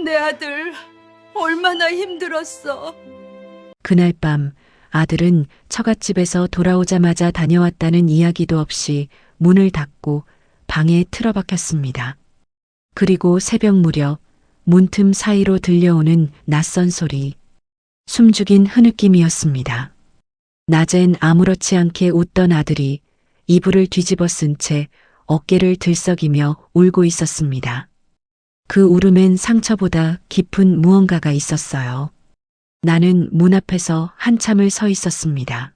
내 아들 얼마나 힘들었어. 그날 밤 아들은 처갓집에서 돌아오자마자 다녀왔다는 이야기도 없이 문을 닫고 방에 틀어박혔습니다. 그리고 새벽 무렵 문틈 사이로 들려오는 낯선 소리, 숨죽인 흐느낌이었습니다. 낮엔 아무렇지 않게 웃던 아들이 이불을 뒤집어 쓴 채 어깨를 들썩이며 울고 있었습니다. 그 울음엔 상처보다 깊은 무언가가 있었어요. 나는 문 앞에서 한참을 서 있었습니다.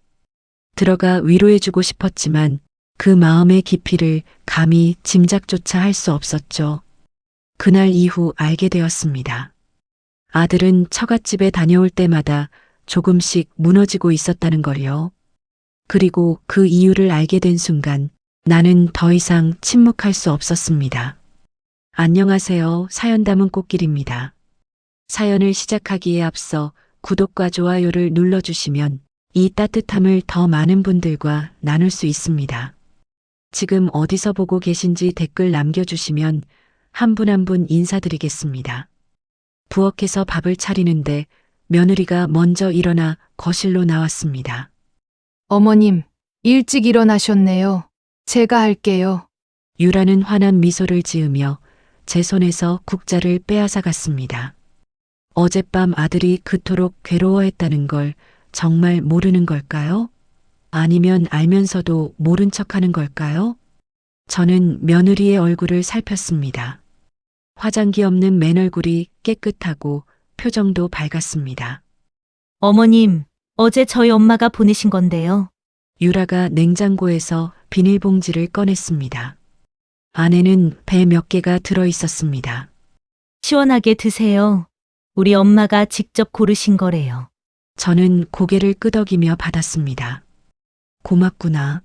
들어가 위로해주고 싶었지만 그 마음의 깊이를 감히 짐작조차 할 수 없었죠. 그날 이후 알게 되었습니다. 아들은 처갓집에 다녀올 때마다 조금씩 무너지고 있었다는 걸요. 그리고 그 이유를 알게 된 순간 나는 더 이상 침묵할 수 없었습니다. 안녕하세요. 사연 담은 꽃길입니다. 사연을 시작하기에 앞서 구독과 좋아요를 눌러주시면 이 따뜻함을 더 많은 분들과 나눌 수 있습니다. 지금 어디서 보고 계신지 댓글 남겨주시면 한 분 한 분 인사드리겠습니다. 부엌에서 밥을 차리는데 며느리가 먼저 일어나 거실로 나왔습니다. 어머님, 일찍 일어나셨네요. 제가 할게요. 유라는 환한 미소를 지으며 제 손에서 국자를 빼앗아 갔습니다. 어젯밤 아들이 그토록 괴로워했다는 걸 정말 모르는 걸까요? 아니면 알면서도 모른 척하는 걸까요? 저는 며느리의 얼굴을 살폈습니다. 화장기 없는 맨얼굴이 깨끗하고 표정도 밝았습니다. 어머님, 어제 저희 엄마가 보내신 건데요. 유라가 냉장고에서 비닐봉지를 꺼냈습니다. 안에는 배 몇 개가 들어 있었습니다. 시원하게 드세요. 우리 엄마가 직접 고르신 거래요. 저는 고개를 끄덕이며 받았습니다. 고맙구나.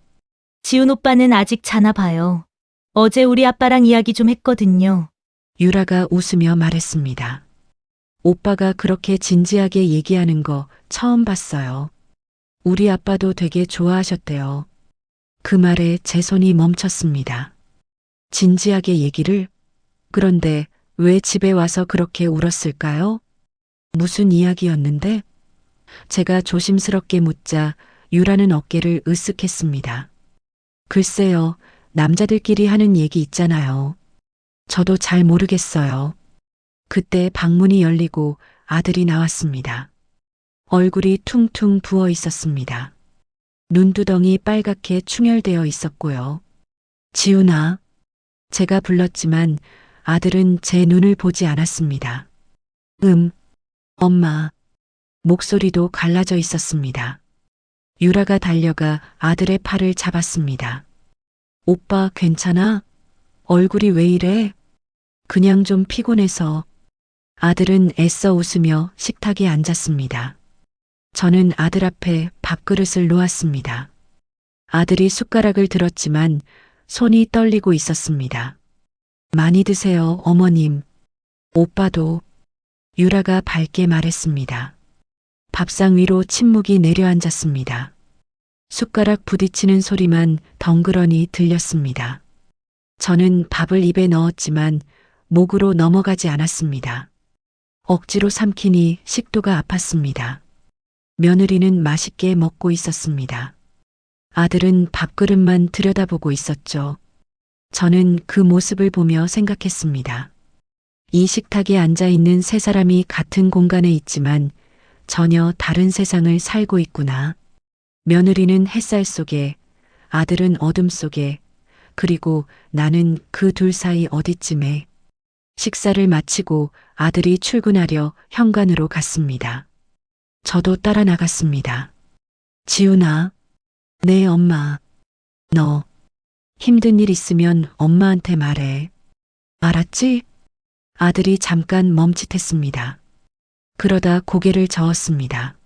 지훈 오빠는 아직 자나 봐요. 어제 우리 아빠랑 이야기 좀 했거든요. 유라가 웃으며 말했습니다. 오빠가 그렇게 진지하게 얘기하는 거 처음 봤어요. 우리 아빠도 되게 좋아하셨대요. 그 말에 제 손이 멈췄습니다. 진지하게 얘기를? 그런데 왜 집에 와서 그렇게 울었을까요? 무슨 이야기였는데? 제가 조심스럽게 묻자 유라는 어깨를 으쓱했습니다. 글쎄요, 남자들끼리 하는 얘기 있잖아요. 저도 잘 모르겠어요. 그때 방문이 열리고 아들이 나왔습니다. 얼굴이 퉁퉁 부어 있었습니다. 눈두덩이 빨갛게 충혈되어 있었고요. 지훈아. 제가 불렀지만 아들은 제 눈을 보지 않았습니다. 엄마. 목소리도 갈라져 있었습니다. 유라가 달려가 아들의 팔을 잡았습니다. 오빠 괜찮아? 얼굴이 왜 이래? 그냥 좀 피곤해서. 아들은 애써 웃으며 식탁에 앉았습니다. 저는 아들 앞에 밥그릇을 놓았습니다. 아들이 숟가락을 들었지만 손이 떨리고 있었습니다. 많이 드세요, 어머님. 오빠도. 유라가 밝게 말했습니다. 밥상 위로 침묵이 내려앉았습니다. 숟가락 부딪히는 소리만 덩그러니 들렸습니다. 저는 밥을 입에 넣었지만 목으로 넘어가지 않았습니다. 억지로 삼키니 식도가 아팠습니다. 며느리는 맛있게 먹고 있었습니다. 아들은 밥그릇만 들여다보고 있었죠. 저는 그 모습을 보며 생각했습니다. 이 식탁에 앉아 있는 세 사람이 같은 공간에 있지만 전혀 다른 세상을 살고 있구나. 며느리는 햇살 속에, 아들은 어둠 속에, 그리고 나는 그 둘 사이 어디쯤에. 식사를 마치고 아들이 출근하려 현관으로 갔습니다. 저도 따라 나갔습니다. 지훈아. 네, 엄마. 너 힘든 일 있으면 엄마한테 말해. 알았지? 아들이 잠깐 멈칫했습니다. 그러다 고개를 저었습니다.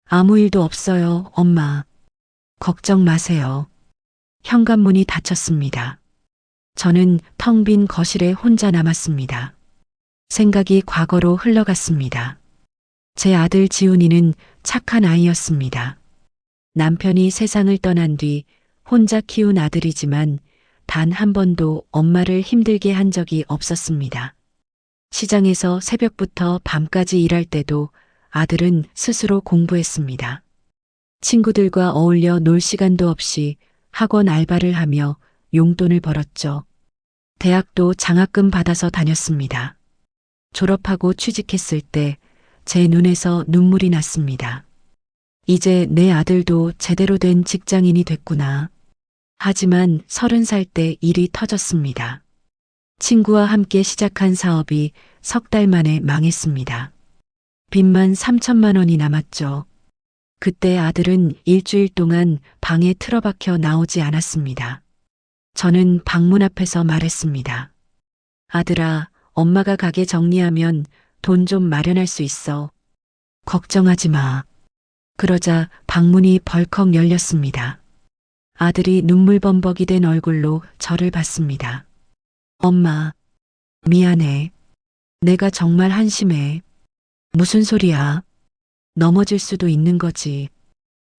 아무 일도 없어요, 엄마. 걱정 마세요. 현관문이 닫혔습니다. 저는 텅 빈 거실에 혼자 남았습니다. 생각이 과거로 흘러갔습니다. 제 아들 지훈이는 착한 아이였습니다. 남편이 세상을 떠난 뒤 혼자 키운 아들이지만 단 한 번도 엄마를 힘들게 한 적이 없었습니다. 시장에서 새벽부터 밤까지 일할 때도 아들은 스스로 공부했습니다. 친구들과 어울려 놀 시간도 없이 학원 알바를 하며 용돈을 벌었죠. 대학도 장학금 받아서 다녔습니다. 졸업하고 취직했을 때 제 눈에서 눈물이 났습니다. 이제 내 아들도 제대로 된 직장인이 됐구나. 하지만 30살 때 일이 터졌습니다. 친구와 함께 시작한 사업이 석 달 만에 망했습니다. 빚만 3천만 원이 남았죠. 그때 아들은 일주일 동안 방에 틀어박혀 나오지 않았습니다. 저는 방문 앞에서 말했습니다. 아들아, 엄마가 가게 정리하면 돈 좀 마련할 수 있어. 걱정하지 마. 그러자 방문이 벌컥 열렸습니다. 아들이 눈물범벅이 된 얼굴로 저를 봤습니다. 엄마, 미안해. 내가 정말 한심해. 무슨 소리야? 넘어질 수도 있는 거지.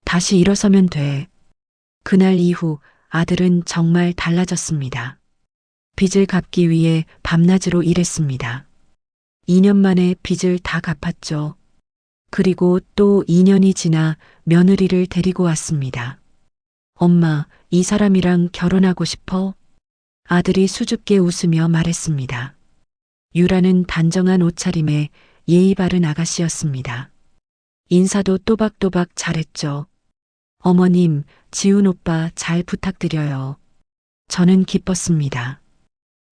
다시 일어서면 돼. 그날 이후 아들은 정말 달라졌습니다. 빚을 갚기 위해 밤낮으로 일했습니다. 2년 만에 빚을 다 갚았죠. 그리고 또 2년이 지나 며느리를 데리고 왔습니다. 엄마, 이 사람이랑 결혼하고 싶어? 아들이 수줍게 웃으며 말했습니다. 유라는 단정한 옷차림에 예의 바른 아가씨였습니다. 인사도 또박또박 잘했죠. 어머님, 지훈 오빠 잘 부탁드려요. 저는 기뻤습니다.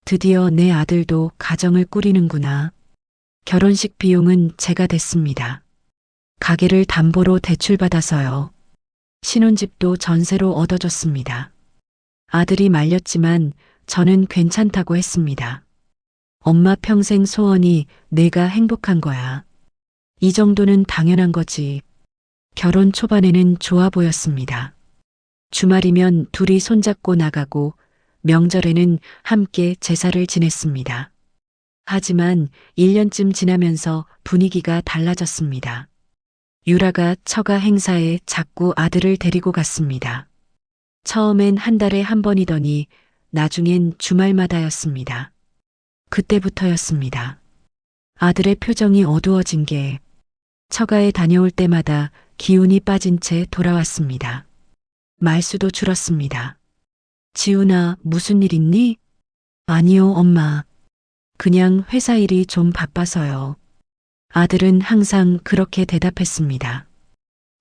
드디어 내 아들도 가정을 꾸리는구나. 결혼식 비용은 제가 댔습니다. 가게를 담보로 대출받아서요. 신혼집도 전세로 얻어줬습니다. 아들이 말렸지만 저는 괜찮다고 했습니다. 엄마 평생 소원이 내가 행복한 거야. 이 정도는 당연한 거지. 결혼 초반에는 좋아 보였습니다. 주말이면 둘이 손잡고 나가고 명절에는 함께 제사를 지냈습니다. 하지만 1년쯤 지나면서 분위기가 달라졌습니다. 유라가 처가 행사에 자꾸 아들을 데리고 갔습니다. 처음엔 한 달에 한 번이더니 나중엔 주말마다였습니다. 그때부터였습니다. 아들의 표정이 어두워진 게 처가에 다녀올 때마다 기운이 빠진 채 돌아왔습니다. 말수도 줄었습니다. 지훈아, 무슨 일 있니? 아니요, 엄마. 그냥 회사 일이 좀 바빠서요. 아들은 항상 그렇게 대답했습니다.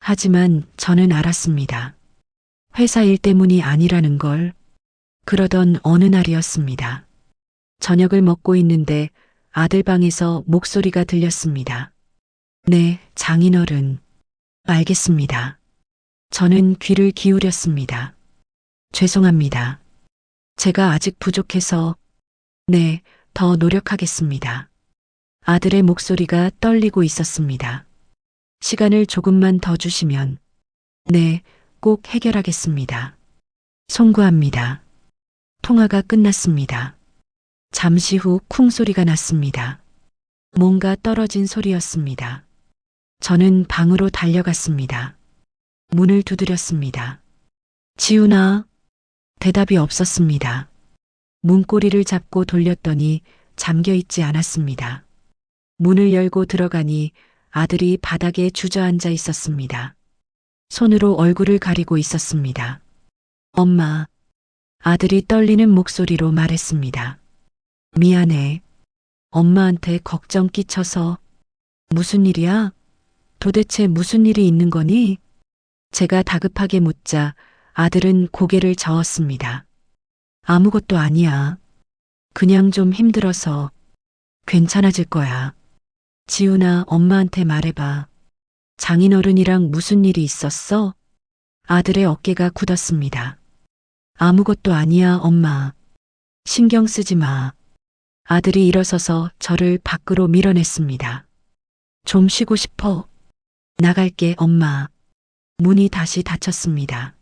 하지만 저는 알았습니다. 회사 일 때문이 아니라는 걸. 그러던 어느 날이었습니다. 저녁을 먹고 있는데 아들 방에서 목소리가 들렸습니다. 네, 장인어른. 알겠습니다. 저는 귀를 기울였습니다. 죄송합니다. 제가 아직 부족해서. 네, 더 노력하겠습니다. 아들의 목소리가 떨리고 있었습니다. 시간을 조금만 더 주시면. 네, 꼭 해결하겠습니다. 송구합니다. 통화가 끝났습니다. 잠시 후 쿵 소리가 났습니다. 뭔가 떨어진 소리였습니다. 저는 방으로 달려갔습니다. 문을 두드렸습니다. 지훈아. 대답이 없었습니다. 문고리를 잡고 돌렸더니 잠겨 있지 않았습니다. 문을 열고 들어가니 아들이 바닥에 주저앉아 있었습니다. 손으로 얼굴을 가리고 있었습니다. 엄마. 아들이 떨리는 목소리로 말했습니다. 미안해. 엄마한테 걱정 끼쳐서. 무슨 일이야? 도대체 무슨 일이 있는 거니? 제가 다급하게 묻자 아들은 고개를 저었습니다. 아무것도 아니야. 그냥 좀 힘들어서. 괜찮아질 거야. 지훈아, 엄마한테 말해봐. 장인어른이랑 무슨 일이 있었어? 아들의 어깨가 굳었습니다. 아무것도 아니야, 엄마. 신경 쓰지 마. 아들이 일어서서 저를 밖으로 밀어냈습니다. 좀 쉬고 싶어. 나갈게, 엄마. 문이 다시 닫혔습니다.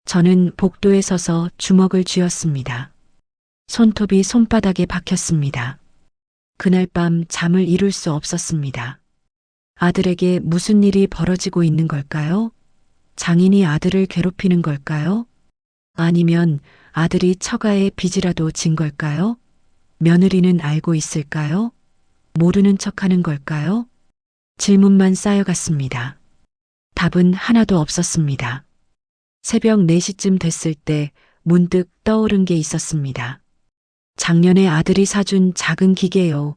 저는 복도에 서서 주먹을 쥐었습니다. 손톱이 손바닥에 박혔습니다. 그날 밤 잠을 이룰 수 없었습니다. 아들에게 무슨 일이 벌어지고 있는 걸까요? 장인이 아들을 괴롭히는 걸까요? 아니면 아들이 처가에 빚이라도 진 걸까요? 며느리는 알고 있을까요? 모르는 척하는 걸까요? 질문만 쌓여갔습니다. 답은 하나도 없었습니다. 새벽 4시쯤 됐을 때 문득 떠오른 게 있었습니다. 작년에 아들이 사준 작은 기계요.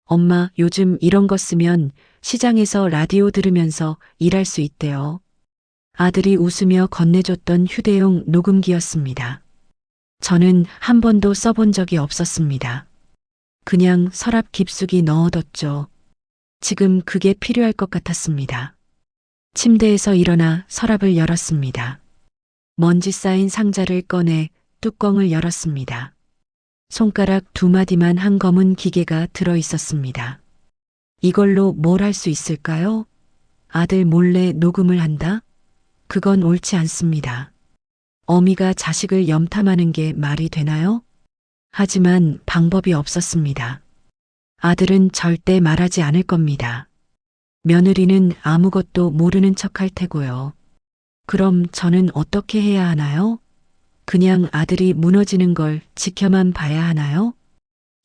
엄마, 요즘 이런 거 쓰면 시장에서 라디오 들으면서 일할 수 있대요. 아들이 웃으며 건네줬던 휴대용 녹음기였습니다. 저는 한 번도 써본 적이 없었습니다. 그냥 서랍 깊숙이 넣어뒀죠. 지금 그게 필요할 것 같았습니다. 침대에서 일어나 서랍을 열었습니다. 먼지 쌓인 상자를 꺼내 뚜껑을 열었습니다. 손가락 2마디만 한 검은 기계가 들어 있었습니다. 이걸로 뭘 할 수 있을까요? 아들 몰래 녹음을 한다? 그건 옳지 않습니다. 어미가 자식을 염탐하는 게 말이 되나요? 하지만 방법이 없었습니다. 아들은 절대 말하지 않을 겁니다. 며느리는 아무것도 모르는 척할 테고요. 그럼 저는 어떻게 해야 하나요? 그냥 아들이 무너지는 걸 지켜만 봐야 하나요?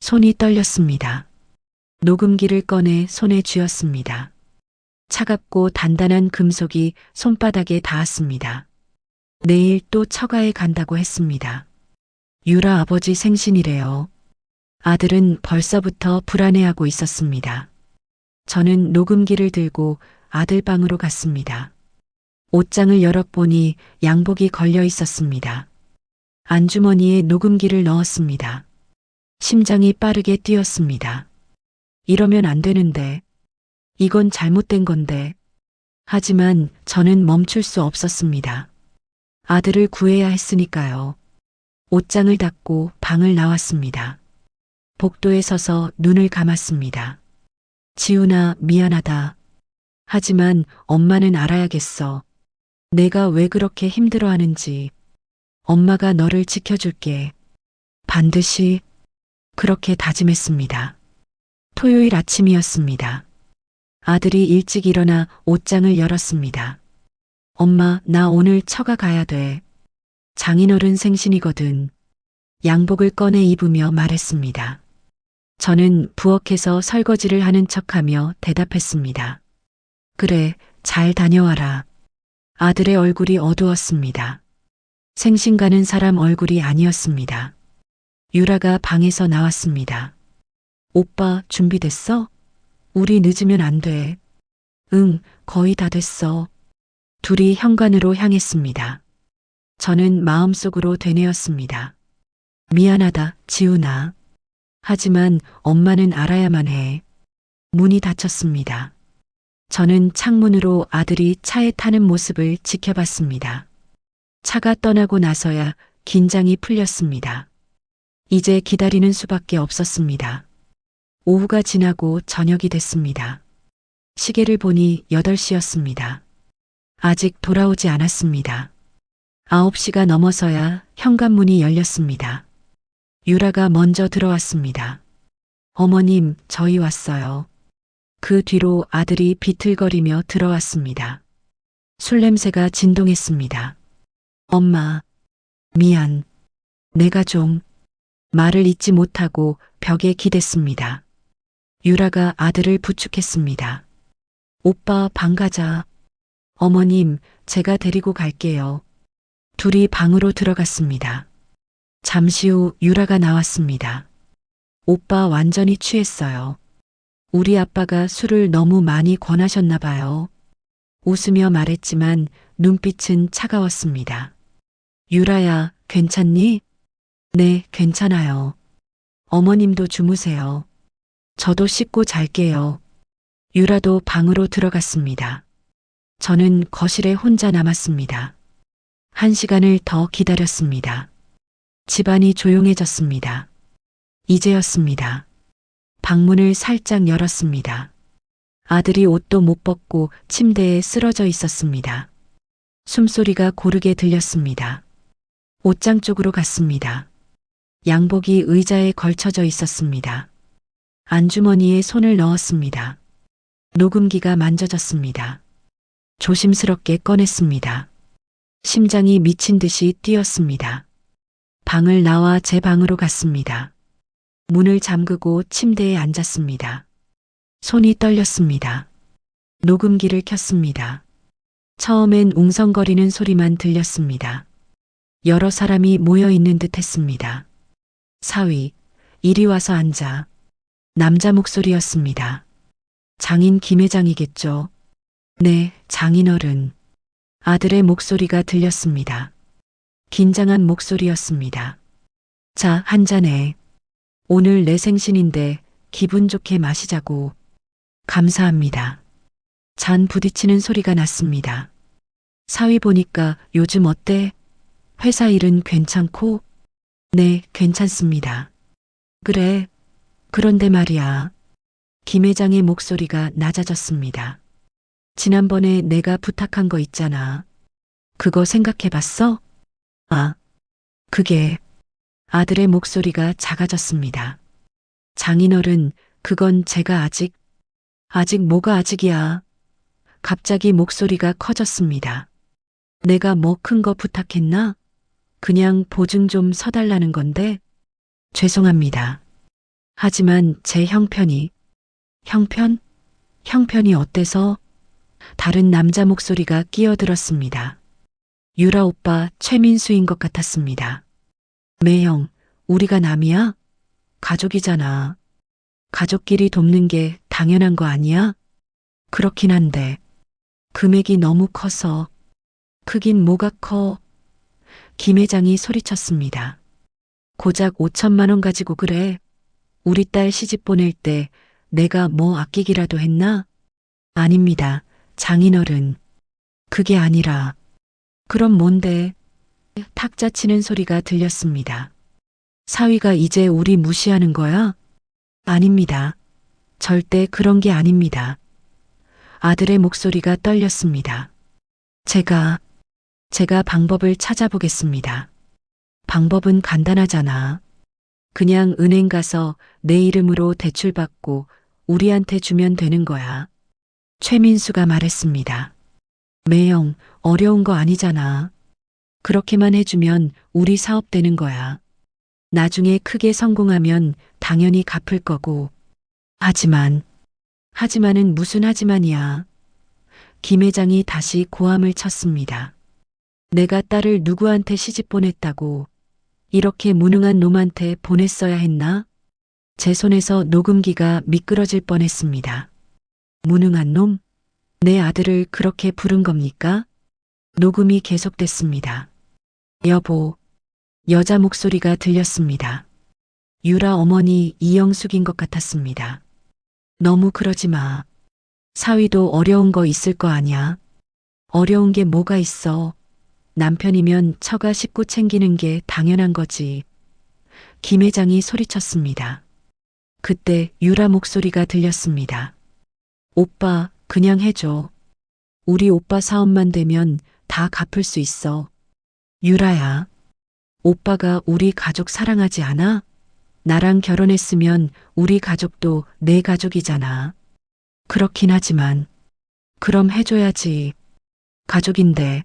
손이 떨렸습니다. 녹음기를 꺼내 손에 쥐었습니다. 차갑고 단단한 금속이 손바닥에 닿았습니다. 내일 또 처가에 간다고 했습니다. 유라 아버지 생신이래요. 아들은 벌써부터 불안해하고 있었습니다. 저는 녹음기를 들고 아들 방으로 갔습니다. 옷장을 열어보니 양복이 걸려 있었습니다. 안주머니에 녹음기를 넣었습니다. 심장이 빠르게 뛰었습니다. 이러면 안 되는데. 이건 잘못된 건데. 하지만 저는 멈출 수 없었습니다. 아들을 구해야 했으니까요. 옷장을 닫고 방을 나왔습니다. 복도에 서서 눈을 감았습니다. 지훈아, 미안하다. 하지만 엄마는 알아야겠어. 내가 왜 그렇게 힘들어하는지. 엄마가 너를 지켜줄게. 반드시. 그렇게 다짐했습니다. 토요일 아침이었습니다. 아들이 일찍 일어나 옷장을 열었습니다. 엄마, 나 오늘 처가 가야 돼. 장인어른 생신이거든. 양복을 꺼내 입으며 말했습니다. 저는 부엌에서 설거지를 하는 척하며 대답했습니다. 그래, 잘 다녀와라. 아들의 얼굴이 어두웠습니다. 생신 가는 사람 얼굴이 아니었습니다. 유라가 방에서 나왔습니다. 오빠, 준비됐어? 우리 늦으면 안 돼. 응, 거의 다 됐어. 둘이 현관으로 향했습니다. 저는 마음속으로 되뇌었습니다. 미안하다, 지훈아. 하지만 엄마는 알아야만 해. 문이 닫혔습니다. 저는 창문으로 아들이 차에 타는 모습을 지켜봤습니다. 차가 떠나고 나서야 긴장이 풀렸습니다. 이제 기다리는 수밖에 없었습니다. 오후가 지나고 저녁이 됐습니다. 시계를 보니 8시였습니다. 아직 돌아오지 않았습니다. 9시가 넘어서야 현관문이 열렸습니다. 유라가 먼저 들어왔습니다. 어머님, 저희 왔어요. 그 뒤로 아들이 비틀거리며 들어왔습니다. 술 냄새가 진동했습니다. 엄마, 미안. 내가 좀. 말을 잇지 못하고 벽에 기댔습니다. 유라가 아들을 부축했습니다. 오빠, 방 가자. 어머님, 제가 데리고 갈게요. 둘이 방으로 들어갔습니다. 잠시 후 유라가 나왔습니다. 오빠 완전히 취했어요. 우리 아빠가 술을 너무 많이 권하셨나 봐요. 웃으며 말했지만 눈빛은 차가웠습니다. 유라야, 괜찮니? 네, 괜찮아요. 어머님도 주무세요. 저도 씻고 잘게요. 유라도 방으로 들어갔습니다. 저는 거실에 혼자 남았습니다. 1시간을 더 기다렸습니다. 집안이 조용해졌습니다. 이제였습니다. 방문을 살짝 열었습니다. 아들이 옷도 못 벗고 침대에 쓰러져 있었습니다. 숨소리가 고르게 들렸습니다. 옷장 쪽으로 갔습니다. 양복이 의자에 걸쳐져 있었습니다. 안주머니에 손을 넣었습니다. 녹음기가 만져졌습니다. 조심스럽게 꺼냈습니다. 심장이 미친 듯이 뛰었습니다. 방을 나와 제 방으로 갔습니다. 문을 잠그고 침대에 앉았습니다. 손이 떨렸습니다. 녹음기를 켰습니다. 처음엔 웅성거리는 소리만 들렸습니다. 여러 사람이 모여 있는 듯 했습니다. 사위, 이리 와서 앉아. 남자 목소리였습니다. 장인 김 회장이겠죠. 네, 장인어른. 아들의 목소리가 들렸습니다. 긴장한 목소리였습니다. 자, 한잔해. 오늘 내 생신인데 기분 좋게 마시자고. 감사합니다. 잔 부딪히는 소리가 났습니다. 사위 보니까 요즘 어때? 회사 일은 괜찮고? 네, 괜찮습니다. 그래. 그런데 말이야. 김 회장의 목소리가 낮아졌습니다. 지난번에 내가 부탁한 거 있잖아. 그거 생각해 봤어? 아, 그게. 아들의 목소리가 작아졌습니다. 장인어른, 그건 제가 아직 뭐가 아직이야. 갑자기 목소리가 커졌습니다. 내가 뭐 큰 거 부탁했나? 그냥 보증 좀 서달라는 건데. 죄송합니다. 하지만 제 형편이. 형편이 어때서? 다른 남자 목소리가 끼어들었습니다. 유라 오빠 최민수인 것 같았습니다. 매형, 우리가 남이야? 가족이잖아. 가족끼리 돕는 게 당연한 거 아니야? 그렇긴 한데 금액이 너무 커서. 크긴 뭐가 커? 김 회장이 소리쳤습니다. 고작 5천만 원 가지고 그래. 우리 딸 시집 보낼 때 내가 뭐 아끼기라도 했나? 아닙니다. 장인어른. 그게 아니라. 그럼 뭔데? 탁자 치는 소리가 들렸습니다. 사위가 이제 우리 무시하는 거야? 아닙니다. 절대 그런 게 아닙니다. 아들의 목소리가 떨렸습니다. 제가 방법을 찾아보겠습니다. 방법은 간단하잖아. 그냥 은행 가서 내 이름으로 대출받고 우리한테 주면 되는 거야. 최민수가 말했습니다. 매형, 어려운 거 아니잖아. 그렇게만 해주면 우리 사업 되는 거야. 나중에 크게 성공하면 당연히 갚을 거고. 하지만은 무슨 하지만이야. 김 회장이 다시 고함을 쳤습니다. 내가 딸을 누구한테 시집 보냈다고. 이렇게 무능한 놈한테 보냈어야 했나? 제 손에서 녹음기가 미끄러질 뻔했습니다. 무능한 놈? 내 아들을 그렇게 부른 겁니까? 녹음이 계속됐습니다. 여보, 여자 목소리가 들렸습니다. 유라 어머니 이영숙인 것 같았습니다. 너무 그러지 마. 사위도 어려운 거 있을 거 아냐? 어려운 게 뭐가 있어? 남편이면 처가 식구 챙기는 게 당연한 거지. 김 회장이 소리쳤습니다. 그때 유라 목소리가 들렸습니다. 오빠, 그냥 해줘. 우리 오빠 사업만 되면 다 갚을 수 있어. 유라야, 오빠가 우리 가족 사랑하지 않아? 나랑 결혼했으면 우리 가족도 내 가족이잖아. 그렇긴 하지만, 그럼 해줘야지. 가족인데.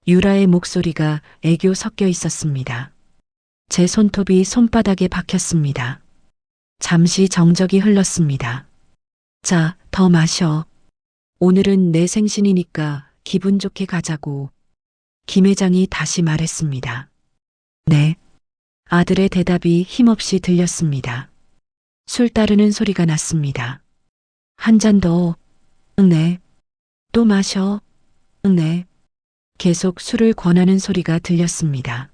유라의 목소리가 애교 섞여 있었습니다. 제 손톱이 손바닥에 박혔습니다. 잠시 정적이 흘렀습니다. 자, 더 마셔. 오늘은 내 생신이니까 기분 좋게 가자고. 김 회장이 다시 말했습니다. 네. 아들의 대답이 힘없이 들렸습니다. 술 따르는 소리가 났습니다. 한 잔 더. 네. 또 마셔. 네. 계속 술을 권하는 소리가 들렸습니다.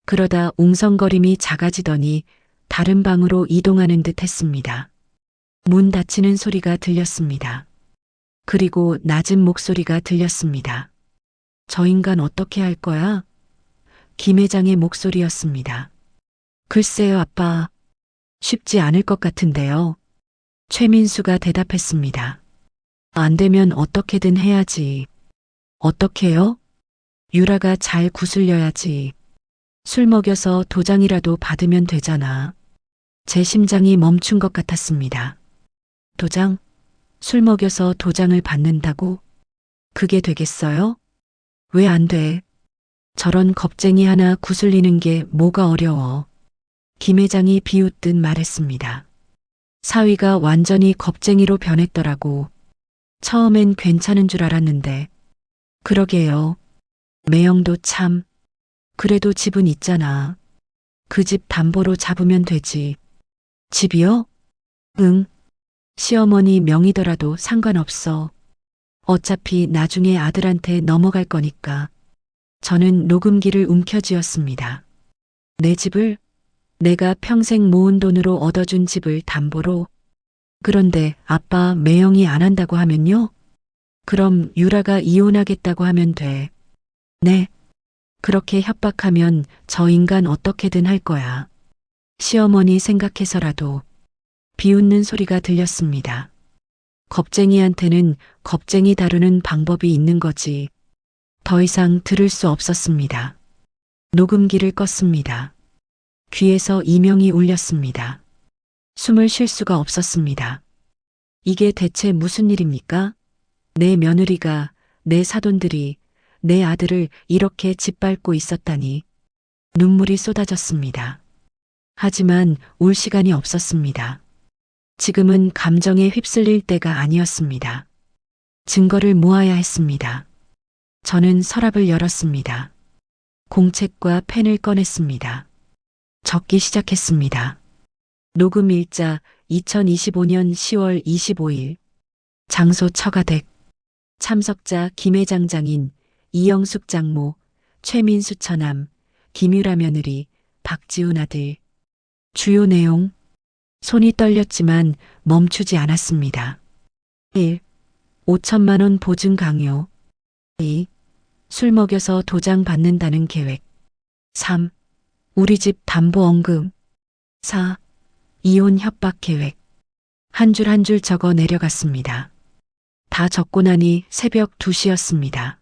그러다 웅성거림이 작아지더니 다른 방으로 이동하는 듯 했습니다. 문 닫히는 소리가 들렸습니다. 그리고 낮은 목소리가 들렸습니다. 저 인간 어떻게 할 거야? 김 회장의 목소리였습니다. 글쎄요, 아빠. 쉽지 않을 것 같은데요. 최민수가 대답했습니다. 안 되면 어떻게든 해야지. 어떻게요? 유라가 잘 구슬려야지. 술 먹여서 도장이라도 받으면 되잖아. 제 심장이 멈춘 것 같았습니다. 도장? 술 먹여서 도장을 받는다고? 그게 되겠어요? 왜 안 돼? 저런 겁쟁이 하나 구슬리는 게 뭐가 어려워. 김 회장이 비웃듯 말했습니다. 사위가 완전히 겁쟁이로 변했더라고. 처음엔 괜찮은 줄 알았는데. 그러게요. 매형도 참. 그래도 집은 있잖아. 그 집 담보로 잡으면 되지. 집이요? 응. 시어머니 명의더라도 상관없어. 어차피 나중에 아들한테 넘어갈 거니까. 저는 녹음기를 움켜쥐었습니다. 내 집을? 내가 평생 모은 돈으로 얻어준 집을 담보로? 그런데 아빠 매형이 안 한다고 하면요? 그럼 유라가 이혼하겠다고 하면 돼. 네. 그렇게 협박하면 저 인간 어떻게든 할 거야. 시어머니 생각해서라도. 비웃는 소리가 들렸습니다. 겁쟁이한테는 겁쟁이 다루는 방법이 있는 거지. 더 이상 들을 수 없었습니다. 녹음기를 껐습니다. 귀에서 이명이 울렸습니다. 숨을 쉴 수가 없었습니다. 이게 대체 무슨 일입니까? 내 며느리가, 내 사돈들이, 내 아들을 이렇게 짓밟고 있었다니. 눈물이 쏟아졌습니다. 하지만 울 시간이 없었습니다. 지금은 감정에 휩쓸릴 때가 아니었습니다. 증거를 모아야 했습니다. 저는 서랍을 열었습니다. 공책과 펜을 꺼냈습니다. 적기 시작했습니다. 녹음 일자 2025년 10월 25일. 장소 처가댁. 참석자 김회장 장인, 이영숙 장모, 최민수 처남, 김유라 며느리, 박지훈 아들. 주요 내용. 손이 떨렸지만 멈추지 않았습니다. 1. 5천만 원 보증 강요. 2. 술 먹여서 도장 받는다는 계획. 3. 우리 집 담보 언금. 4. 이혼 협박 계획. 한 줄 한 줄 적어 내려갔습니다. 다 적고 나니 새벽 2시였습니다.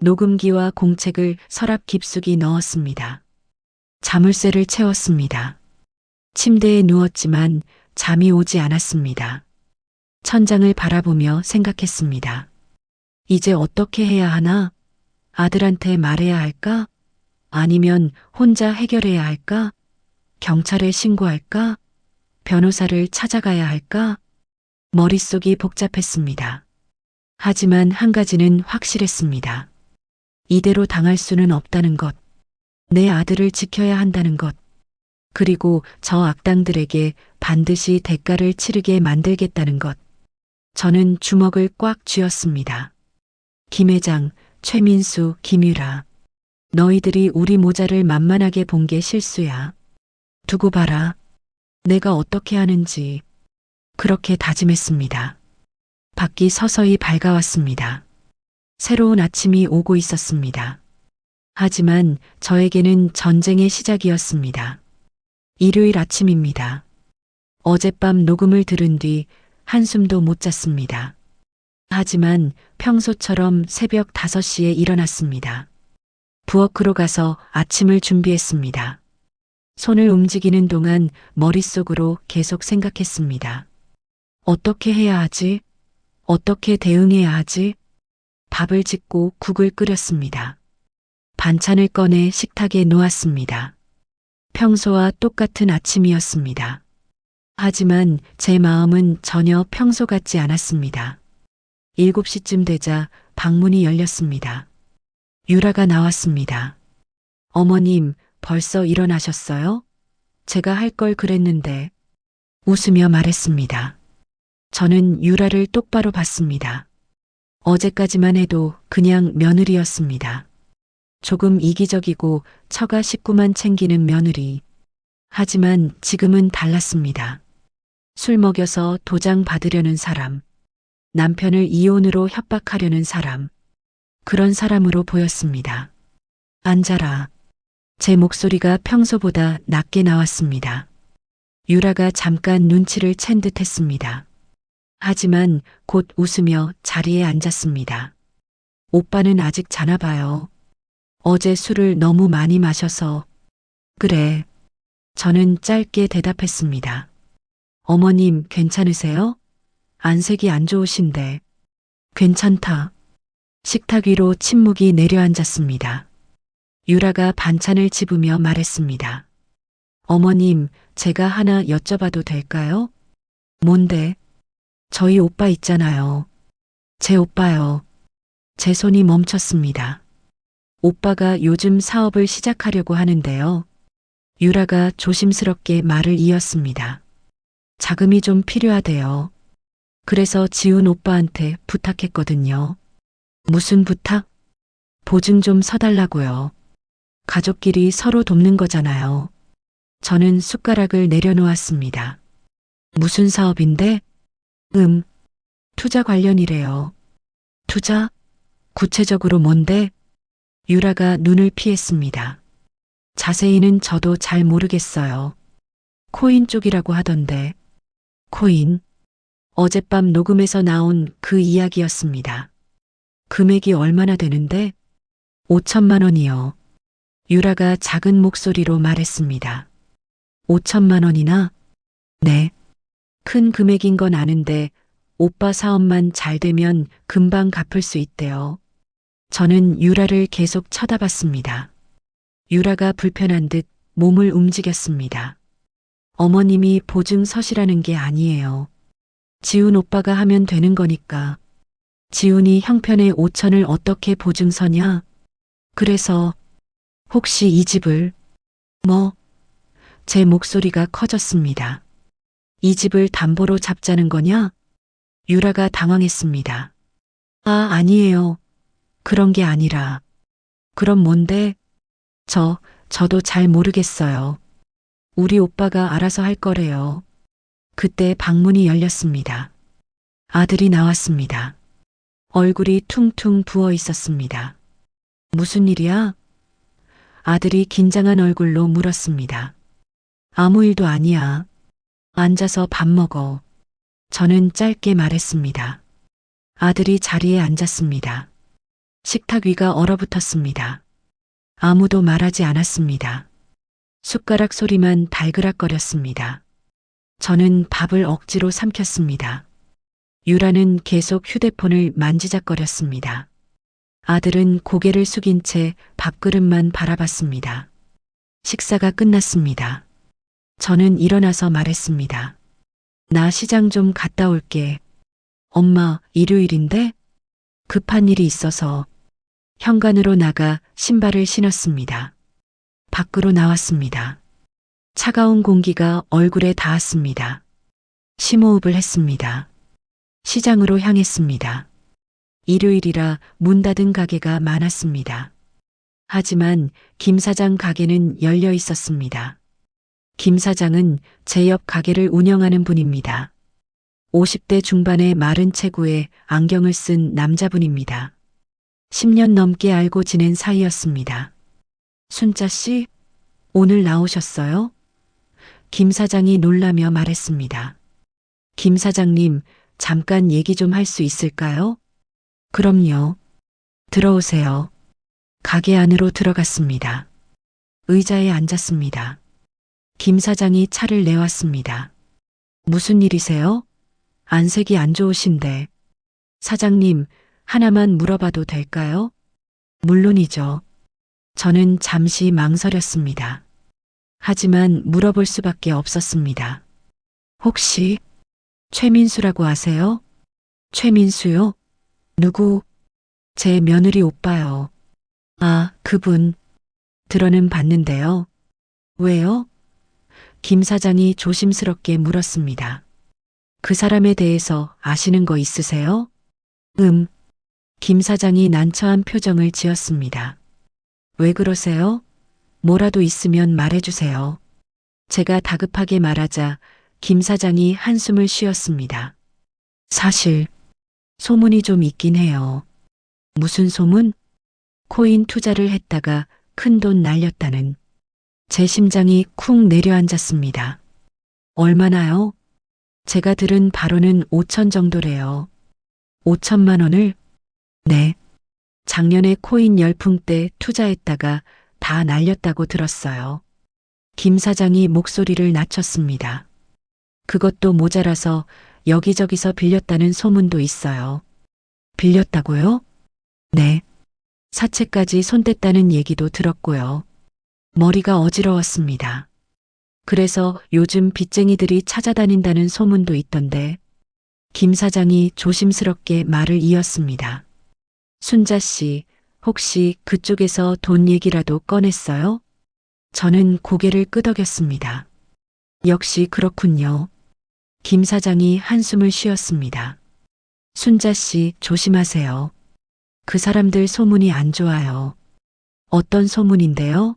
녹음기와 공책을 서랍 깊숙이 넣었습니다. 자물쇠를 채웠습니다. 침대에 누웠지만 잠이 오지 않았습니다. 천장을 바라보며 생각했습니다. 이제 어떻게 해야 하나? 아들한테 말해야 할까? 아니면 혼자 해결해야 할까? 경찰에 신고할까? 변호사를 찾아가야 할까? 머릿속이 복잡했습니다. 하지만 한 가지는 확실했습니다. 이대로 당할 수는 없다는 것. 내 아들을 지켜야 한다는 것. 그리고 저 악당들에게 반드시 대가를 치르게 만들겠다는 것. 저는 주먹을 꽉 쥐었습니다. 김 회장, 최민수, 김유라. 너희들이 우리 모자를 만만하게 본 게 실수야. 두고 봐라. 내가 어떻게 하는지. 그렇게 다짐했습니다. 밖이 서서히 밝아왔습니다. 새로운 아침이 오고 있었습니다. 하지만 저에게는 전쟁의 시작이었습니다. 일요일 아침입니다. 어젯밤 녹음을 들은 뒤 한숨도 못 잤습니다. 하지만 평소처럼 새벽 5시에 일어났습니다. 부엌으로 가서 아침을 준비했습니다. 손을 움직이는 동안 머릿속으로 계속 생각했습니다. 어떻게 해야 하지? 어떻게 대응해야 하지? 밥을 짓고 국을 끓였습니다. 반찬을 꺼내 식탁에 놓았습니다. 평소와 똑같은 아침이었습니다. 하지만 제 마음은 전혀 평소 같지 않았습니다. 7시쯤 되자 방문이 열렸습니다. 유라가 나왔습니다. 어머님, 벌써 일어나셨어요? 제가 할 걸 그랬는데. 웃으며 말했습니다. 저는 유라를 똑바로 봤습니다. 어제까지만 해도 그냥 며느리였습니다. 조금 이기적이고 처가 식구만 챙기는 며느리. 하지만 지금은 달랐습니다. 술 먹여서 도장 받으려는 사람. 남편을 이혼으로 협박하려는 사람. 그런 사람으로 보였습니다. 앉아라. 제 목소리가 평소보다 낮게 나왔습니다. 유라가 잠깐 눈치를 챈 듯 했습니다. 하지만 곧 웃으며 자리에 앉았습니다. 오빠는 아직 자나 봐요. 어제 술을 너무 많이 마셔서. 그래. 저는 짧게 대답했습니다. 어머님 괜찮으세요? 안색이 안 좋으신데. 괜찮다. 식탁 위로 침묵이 내려앉았습니다. 유라가 반찬을 집으며 말했습니다. 어머님, 제가 하나 여쭤봐도 될까요? 뭔데? 저희 오빠 있잖아요. 제 오빠요. 제 손이 멈췄습니다. 오빠가 요즘 사업을 시작하려고 하는데요. 유라가 조심스럽게 말을 이었습니다. 자금이 좀 필요하대요. 그래서 지훈 오빠한테 부탁했거든요. 무슨 부탁? 보증 좀 서달라고요. 가족끼리 서로 돕는 거잖아요. 저는 숟가락을 내려놓았습니다. 무슨 사업인데? 투자 관련이래요. 투자? 구체적으로 뭔데? 유라가 눈을 피했습니다. 자세히는 저도 잘 모르겠어요. 코인 쪽이라고 하던데. 코인? 어젯밤 녹음에서 나온 그 이야기였습니다. 금액이 얼마나 되는데? 5천만 원이요. 유라가 작은 목소리로 말했습니다. 5천만 원이나? 네. 큰 금액인 건 아는데 오빠 사업만 잘 되면 금방 갚을 수 있대요. 저는 유라를 계속 쳐다봤습니다. 유라가 불편한 듯 몸을 움직였습니다. 어머님이 보증 서시라는 게 아니에요. 지훈 오빠가 하면 되는 거니까. 지훈이 형편의 5천을 어떻게 보증 서냐? 그래서 혹시 이 집을 제 목소리가 커졌습니다. 이 집을 담보로 잡자는 거냐? 유라가 당황했습니다. 아니에요. 그런 게 아니라. 그럼 뭔데? 저도 잘 모르겠어요. 우리 오빠가 알아서 할 거래요. 그때 방문이 열렸습니다. 아들이 나왔습니다. 얼굴이 퉁퉁 부어 있었습니다. 무슨 일이야? 아들이 긴장한 얼굴로 물었습니다. 아무 일도 아니야. 앉아서 밥 먹어. 저는 짧게 말했습니다. 아들이 자리에 앉았습니다. 식탁 위가 얼어붙었습니다. 아무도 말하지 않았습니다. 숟가락 소리만 달그락거렸습니다. 저는 밥을 억지로 삼켰습니다. 유라는 계속 휴대폰을 만지작거렸습니다. 아들은 고개를 숙인 채 밥그릇만 바라봤습니다. 식사가 끝났습니다. 저는 일어나서 말했습니다. 나 시장 좀 갔다 올게. 엄마, 일요일인데? 급한 일이 있어서. 현관으로 나가 신발을 신었습니다. 밖으로 나왔습니다. 차가운 공기가 얼굴에 닿았습니다. 심호흡을 했습니다. 시장으로 향했습니다. 일요일이라 문 닫은 가게가 많았습니다. 하지만 김 사장 가게는 열려 있었습니다. 김 사장은 제 옆 가게를 운영하는 분입니다. 50대 중반의 마른 체구에 안경을 쓴 남자분입니다. 10년 넘게 알고 지낸 사이였습니다. 순자 씨, 오늘 나오셨어요? 김 사장이 놀라며 말했습니다. 김 사장님, 잠깐 얘기 좀 할 수 있을까요? 그럼요. 들어오세요. 가게 안으로 들어갔습니다. 의자에 앉았습니다. 김 사장이 차를 내왔습니다. 무슨 일이세요? 안색이 안 좋으신데. 사장님, 하나만 물어봐도 될까요? 물론이죠. 저는 잠시 망설였습니다. 하지만 물어볼 수밖에 없었습니다. 혹시 최민수라고 아세요? 최민수요? 누구? 제 며느리 오빠요. 그분. 들어는 봤는데요. 왜요? 김 사장이 조심스럽게 물었습니다. 그 사람에 대해서 아시는 거 있으세요? 김 사장이 난처한 표정을 지었습니다. 왜 그러세요? 뭐라도 있으면 말해주세요. 제가 다급하게 말하자 김 사장이 한숨을 쉬었습니다. 사실 소문이 좀 있긴 해요. 무슨 소문? 코인 투자를 했다가 큰돈 날렸다는. 제 심장이 쿵 내려앉았습니다. 얼마나요? 제가 들은 바로는 5천 정도래요. 5천만 원을? 네. 작년에 코인 열풍 때 투자했다가 다 날렸다고 들었어요. 김 사장이 목소리를 낮췄습니다. 그것도 모자라서 여기저기서 빌렸다는 소문도 있어요. 빌렸다고요? 네. 사채까지 손댔다는 얘기도 들었고요. 머리가 어지러웠습니다. 그래서 요즘 빚쟁이들이 찾아다닌다는 소문도 있던데. 김 사장이 조심스럽게 말을 이었습니다. 순자 씨, 혹시 그쪽에서 돈 얘기라도 꺼냈어요? 저는 고개를 끄덕였습니다. 역시 그렇군요. 김 사장이 한숨을 쉬었습니다. 순자 씨, 조심하세요. 그 사람들 소문이 안 좋아요. 어떤 소문인데요?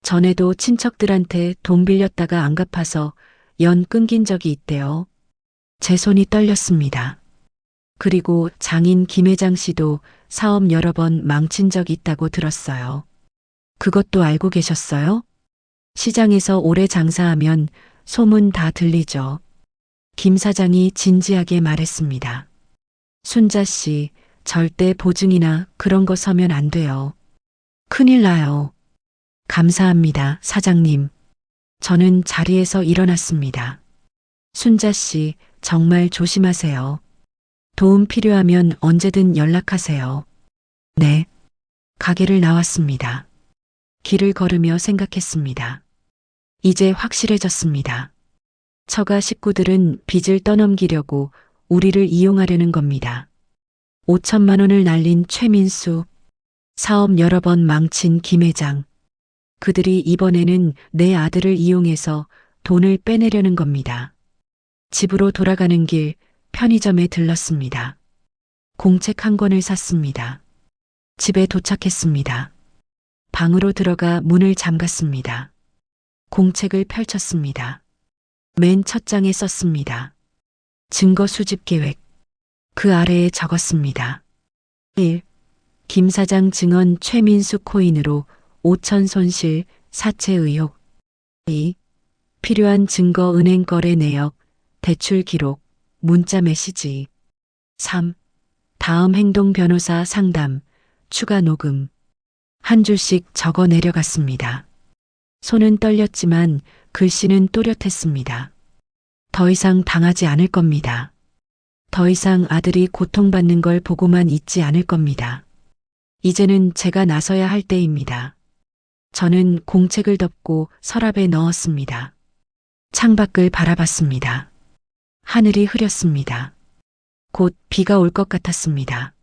전에도 친척들한테 돈 빌렸다가 안 갚아서 연 끊긴 적이 있대요. 제 손이 떨렸습니다. 그리고 장인 김 회장 씨도 사업 여러 번 망친 적이 있다고 들었어요. 그것도 알고 계셨어요? 시장에서 오래 장사하면 소문 다 들리죠. 김 사장이 진지하게 말했습니다. 순자 씨, 절대 보증이나 그런 거 서면 안 돼요. 큰일 나요. 감사합니다, 사장님. 저는 자리에서 일어났습니다. 순자 씨, 정말 조심하세요. 도움 필요하면 언제든 연락하세요. 네. 가게를 나왔습니다. 길을 걸으며 생각했습니다. 이제 확실해졌습니다. 처가 식구들은 빚을 떠넘기려고 우리를 이용하려는 겁니다. 5천만 원을 날린 최민수, 사업 여러 번 망친 김 회장. 그들이 이번에는 내 아들을 이용해서 돈을 빼내려는 겁니다. 집으로 돌아가는 길 편의점에 들렀습니다. 공책 한 권을 샀습니다. 집에 도착했습니다. 방으로 들어가 문을 잠갔습니다. 공책을 펼쳤습니다. 맨 첫 장에 썼습니다. 증거 수집 계획. 그 아래에 적었습니다. 1. 김 사장 증언 최민수 코인으로 5천 손실 사채 의혹. 2. 필요한 증거 은행 거래 내역, 대출 기록, 문자 메시지. 3. 다음 행동 변호사 상담, 추가 녹음. 한 줄씩 적어 내려갔습니다. 손은 떨렸지만 글씨는 또렷했습니다. 더 이상 당하지 않을 겁니다. 더 이상 아들이 고통받는 걸 보고만 있지 않을 겁니다. 이제는 제가 나서야 할 때입니다. 저는 공책을 덮고 서랍에 넣었습니다. 창밖을 바라봤습니다. 하늘이 흐렸습니다. 곧 비가 올 것 같았습니다.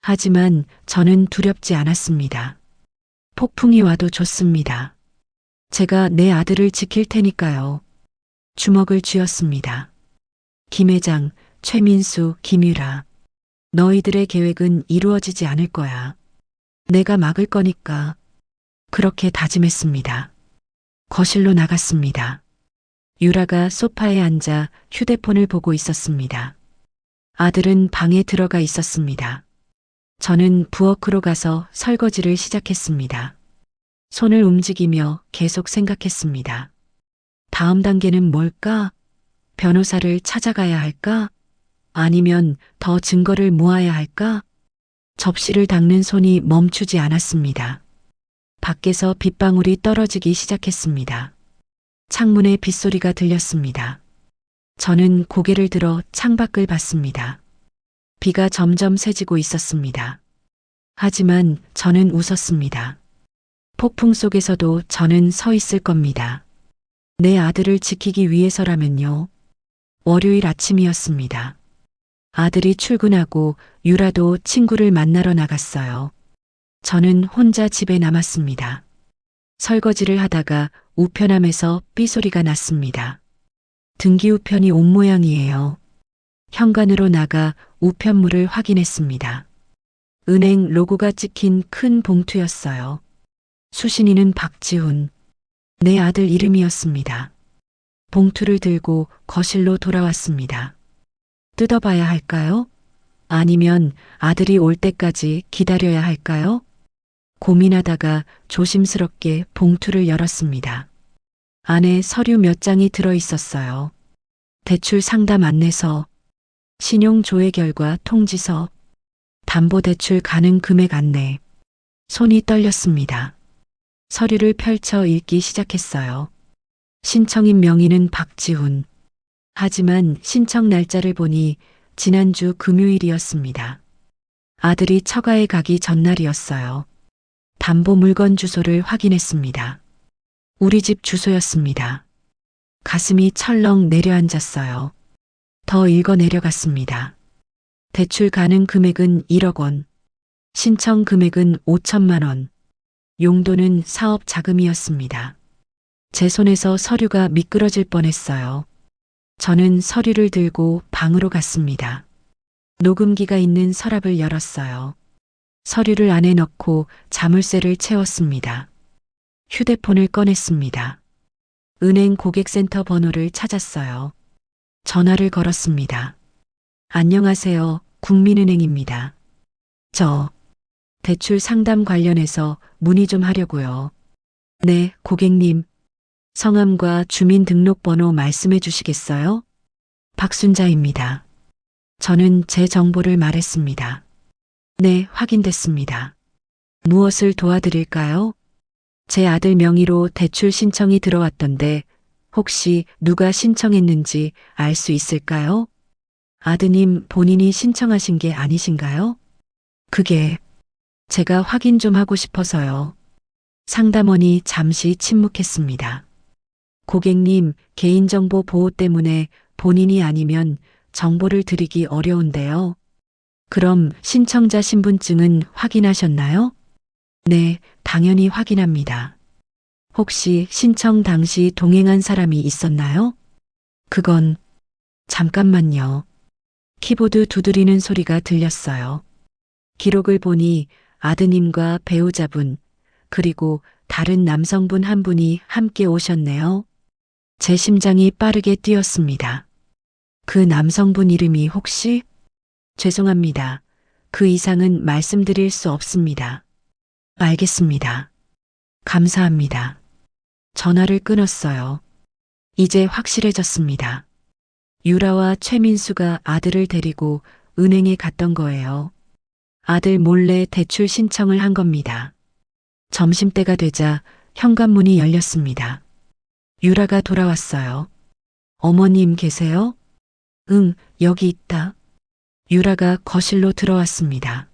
하지만 저는 두렵지 않았습니다. 폭풍이 와도 좋습니다. 제가 내 아들을 지킬 테니까요. 주먹을 쥐었습니다. 김 회장, 최민수, 김유라. 너희들의 계획은 이루어지지 않을 거야. 내가 막을 거니까. 그렇게 다짐했습니다. 거실로 나갔습니다. 유라가 소파에 앉아 휴대폰을 보고 있었습니다. 아들은 방에 들어가 있었습니다. 저는 부엌으로 가서 설거지를 시작했습니다. 손을 움직이며 계속 생각했습니다. 다음 단계는 뭘까? 변호사를 찾아가야 할까? 아니면 더 증거를 모아야 할까? 접시를 닦는 손이 멈추지 않았습니다. 밖에서 빗방울이 떨어지기 시작했습니다. 창문에 빗소리가 들렸습니다. 저는 고개를 들어 창밖을 봤습니다. 비가 점점 세지고 있었습니다. 하지만 저는 웃었습니다. 폭풍 속에서도 저는 서 있을 겁니다. 내 아들을 지키기 위해서라면요. 월요일 아침이었습니다. 아들이 출근하고 유라도 친구를 만나러 나갔어요. 저는 혼자 집에 남았습니다. 설거지를 하다가 우편함에서 삐소리가 났습니다. 등기 우편이 온 모양이에요. 현관으로 나가 우편물을 확인했습니다. 은행 로고가 찍힌 큰 봉투였어요. 수신인은 박지훈. 내 아들 이름이었습니다. 봉투를 들고 거실로 돌아왔습니다. 뜯어봐야 할까요? 아니면 아들이 올 때까지 기다려야 할까요? 고민하다가 조심스럽게 봉투를 열었습니다. 안에 서류 몇 장이 들어 있었어요. 대출 상담 안내서, 신용 조회 결과 통지서, 담보대출 가능 금액 안내. 손이 떨렸습니다. 서류를 펼쳐 읽기 시작했어요. 신청인 명의는 박지훈. 하지만 신청 날짜를 보니 지난주 금요일이었습니다. 아들이 처가에 가기 전날이었어요. 담보 물건 주소를 확인했습니다. 우리 집 주소였습니다. 가슴이 철렁 내려앉았어요. 더 읽어 내려갔습니다. 대출 가능 금액은 1억 원. 신청 금액은 5천만 원. 용도는 사업 자금이었습니다. 제 손에서 서류가 미끄러질 뻔했어요. 저는 서류를 들고 방으로 갔습니다. 녹음기가 있는 서랍을 열었어요. 서류를 안에 넣고 자물쇠를 채웠습니다. 휴대폰을 꺼냈습니다. 은행 고객센터 번호를 찾았어요. 전화를 걸었습니다. 안녕하세요. 국민은행입니다. 저 대출 상담 관련해서 문의 좀 하려고요. 네, 고객님. 성함과 주민등록번호 말씀해 주시겠어요? 박순자입니다. 저는 제 정보를 말했습니다. 네, 확인됐습니다. 무엇을 도와드릴까요? 제 아들 명의로 대출 신청이 들어왔던데 혹시 누가 신청했는지 알 수 있을까요? 아드님 본인이 신청하신 게 아니신가요? 그게 제가 확인 좀 하고 싶어서요. 상담원이 잠시 침묵했습니다. 고객님, 개인정보 보호 때문에 본인이 아니면 정보를 드리기 어려운데요. 그럼 신청자 신분증은 확인하셨나요? 네, 당연히 확인합니다. 혹시 신청 당시 동행한 사람이 있었나요? 그건 잠깐만요. 키보드 두드리는 소리가 들렸어요. 기록을 보니 아드님과 배우자분, 그리고 다른 남성분 한 분이 함께 오셨네요. 제 심장이 빠르게 뛰었습니다. 그 남성분 이름이 혹시? 죄송합니다. 그 이상은 말씀드릴 수 없습니다. 알겠습니다. 감사합니다. 전화를 끊었어요. 이제 확실해졌습니다. 유라와 최민수가 아들을 데리고 은행에 갔던 거예요. 아들 몰래 대출 신청을 한 겁니다. 점심때가 되자 현관문이 열렸습니다. 유라가 돌아왔어요. 어머님 계세요? 응, 여기 있다. 유라가 거실로 들어왔습니다.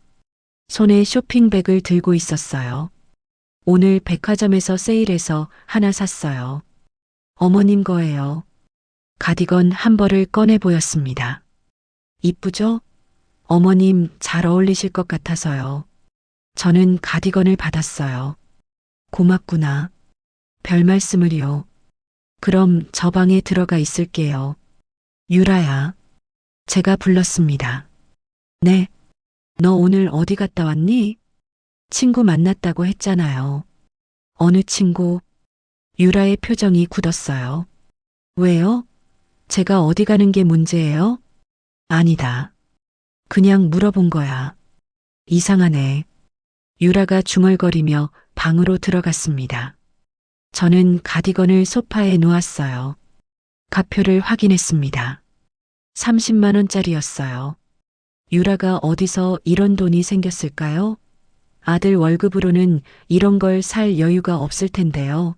손에 쇼핑백을 들고 있었어요. 오늘 백화점에서 세일해서 하나 샀어요. 어머님 거예요. 가디건 한 벌을 꺼내 보였습니다. 이쁘죠? 어머님 잘 어울리실 것 같아서요. 저는 가디건을 받았어요. 고맙구나. 별 말씀을요. 그럼 저 방에 들어가 있을게요. 유라야. 제가 불렀습니다. 네. 너 오늘 어디 갔다 왔니? 친구 만났다고 했잖아요. 어느 친구? 유라의 표정이 굳었어요. 왜요? 제가 어디 가는 게 문제예요? 아니다. 그냥 물어본 거야. 이상하네. 유라가 중얼거리며 방으로 들어갔습니다. 저는 가디건을 소파에 놓았어요. 가표를 확인했습니다. 30만 원짜리였어요. 유라가 어디서 이런 돈이 생겼을까요? 아들 월급으로는 이런 걸 살 여유가 없을 텐데요.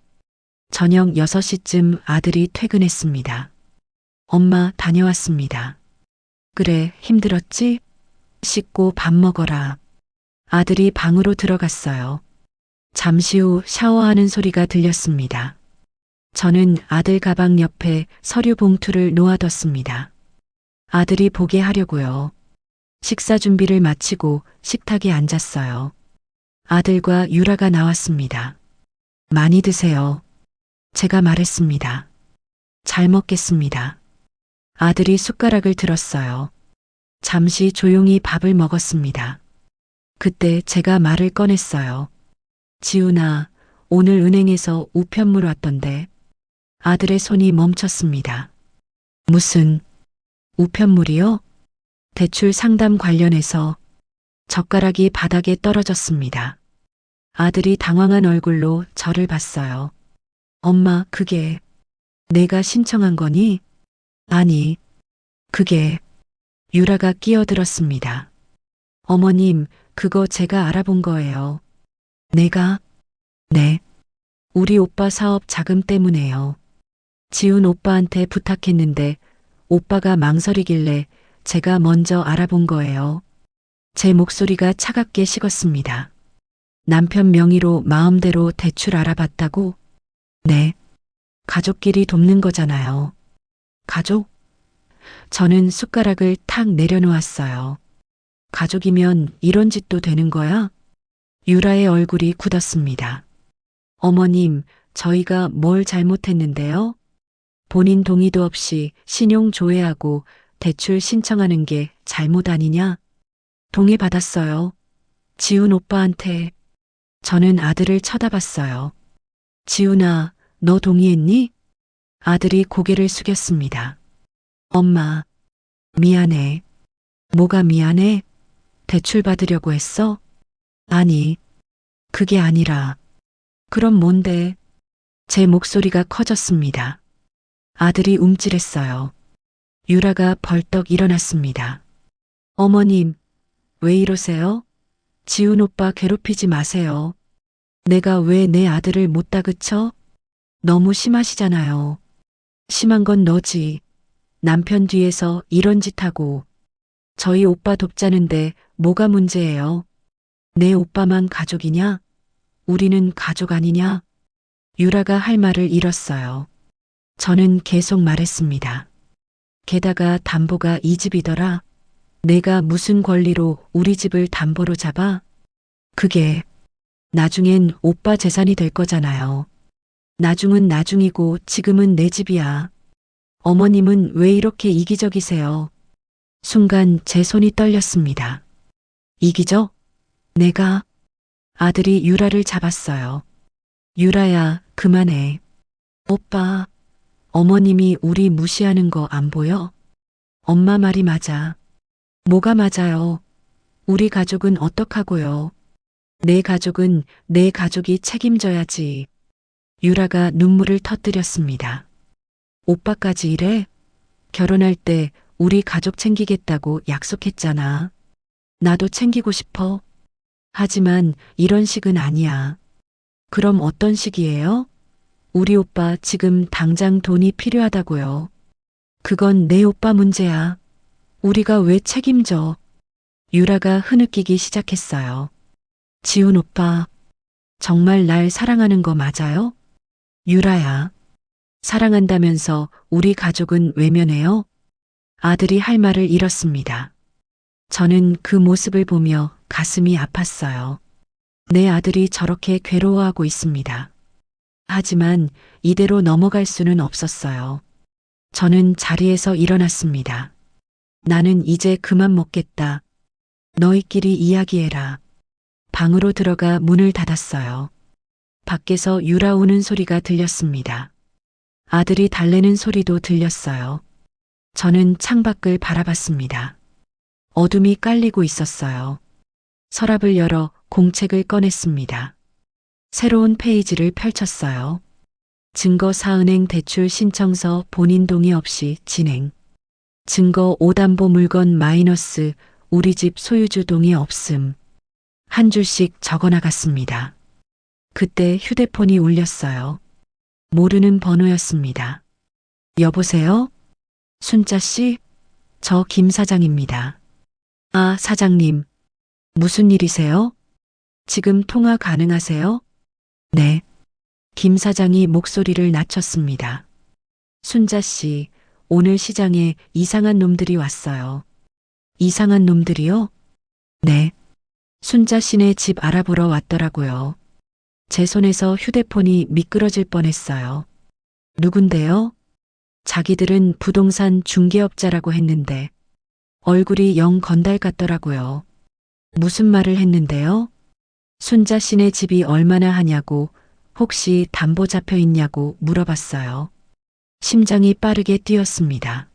저녁 6시쯤 아들이 퇴근했습니다. 엄마 다녀왔습니다. 그래, 힘들었지? 씻고 밥 먹어라. 아들이 방으로 들어갔어요. 잠시 후 샤워하는 소리가 들렸습니다. 저는 아들 가방 옆에 서류 봉투를 놓아뒀습니다. 아들이 보게 하려고요. 식사 준비를 마치고 식탁에 앉았어요. 아들과 유라가 나왔습니다. 많이 드세요. 제가 말했습니다. 잘 먹겠습니다. 아들이 숟가락을 들었어요. 잠시 조용히 밥을 먹었습니다. 그때 제가 말을 꺼냈어요. 지훈아, 오늘 은행에서 우편물 왔던데. 아들의 손이 멈췄습니다. 무슨 우편물이요? 대출 상담 관련해서. 젓가락이 바닥에 떨어졌습니다. 아들이 당황한 얼굴로 저를 봤어요. 엄마, 그게 내가 신청한 거니? 아니, 그게 유라가 끼어들었습니다. 어머님, 그거 제가 알아본 거예요. 내가? 네. 우리 오빠 사업 자금 때문에요. 지훈 오빠한테 부탁했는데 오빠가 망설이길래 제가 먼저 알아본 거예요. 제 목소리가 차갑게 식었습니다. 남편 명의로 마음대로 대출 알아봤다고? 네. 가족끼리 돕는 거잖아요. 가족? 저는 숟가락을 탁 내려놓았어요. 가족이면 이런 짓도 되는 거야? 유라의 얼굴이 굳었습니다. 어머님, 저희가 뭘 잘못했는데요? 본인 동의도 없이 신용 조회하고 대출 신청하는 게 잘못 아니냐? 동의 받았어요. 지훈 오빠한테. 저는 아들을 쳐다봤어요. 지훈아, 너 동의했니? 아들이 고개를 숙였습니다. 엄마, 미안해. 뭐가 미안해? 대출 받으려고 했어? 아니, 그게 아니라. 그럼 뭔데? 제 목소리가 커졌습니다. 아들이 움찔했어요. 유라가 벌떡 일어났습니다. 어머님, 왜 이러세요? 지훈 오빠 괴롭히지 마세요. 내가 왜 내 아들을 못 다그쳐? 너무 심하시잖아요. 심한 건 너지. 남편 뒤에서 이런 짓 하고. 저희 오빠 돕자는데 뭐가 문제예요? 내 오빠만 가족이냐? 우리는 가족 아니냐? 유라가 할 말을 잃었어요. 저는 계속 말했습니다. 게다가 담보가 이 집이더라. 내가 무슨 권리로 우리 집을 담보로 잡아? 그게 나중엔 오빠 재산이 될 거잖아요. 나중은 나중이고 지금은 내 집이야. 어머님은 왜 이렇게 이기적이세요? 순간 제 손이 떨렸습니다. 이기적? 내가? 아들이 유라를 잡았어요. 유라야, 그만해. 오빠, 어머님이 우리 무시하는 거 안 보여? 엄마 말이 맞아. 뭐가 맞아요? 우리 가족은 어떡하고요? 내 가족은 내 가족이 책임져야지. 유라가 눈물을 터뜨렸습니다. 오빠까지 이래? 결혼할 때 우리 가족 챙기겠다고 약속했잖아. 나도 챙기고 싶어. 하지만 이런 식은 아니야. 그럼 어떤 식이에요? 우리 오빠 지금 당장 돈이 필요하다고요. 그건 내 오빠 문제야. 우리가 왜 책임져? 유라가 흐느끼기 시작했어요. 지훈 오빠, 정말 날 사랑하는 거 맞아요? 유라야, 사랑한다면서 우리 가족은 외면해요? 아들이 할 말을 잃었습니다. 저는 그 모습을 보며 가슴이 아팠어요. 내 아들이 저렇게 괴로워하고 있습니다. 하지만 이대로 넘어갈 수는 없었어요. 저는 자리에서 일어났습니다. 나는 이제 그만 먹겠다. 너희끼리 이야기해라. 방으로 들어가 문을 닫았어요. 밖에서 유라 우는 소리가 들렸습니다. 아들이 달래는 소리도 들렸어요. 저는 창밖을 바라봤습니다. 어둠이 깔리고 있었어요. 서랍을 열어 공책을 꺼냈습니다. 새로운 페이지를 펼쳤어요. 증거사은행 대출 신청서 본인 동의 없이 진행. 증거 오담보 물건 마이너스 우리 집 소유주 동의 없음. 한 줄씩 적어나갔습니다. 그때 휴대폰이 울렸어요. 모르는 번호였습니다. 여보세요? 순자 씨? 저 김 사장입니다. 아, 사장님. 무슨 일이세요? 지금 통화 가능하세요? 네. 김 사장이 목소리를 낮췄습니다. 순자 씨, 오늘 시장에 이상한 놈들이 왔어요. 이상한 놈들이요? 네. 순자 씨네 집 알아보러 왔더라고요. 제 손에서 휴대폰이 미끄러질 뻔했어요. 누군데요? 자기들은 부동산 중개업자라고 했는데 얼굴이 영 건달 같더라고요. 무슨 말을 했는데요? 순자 씨네 집이 얼마나 하냐고 혹시 담보 잡혀 있냐고 물어봤어요. 심장이 빠르게 뛰었습니다.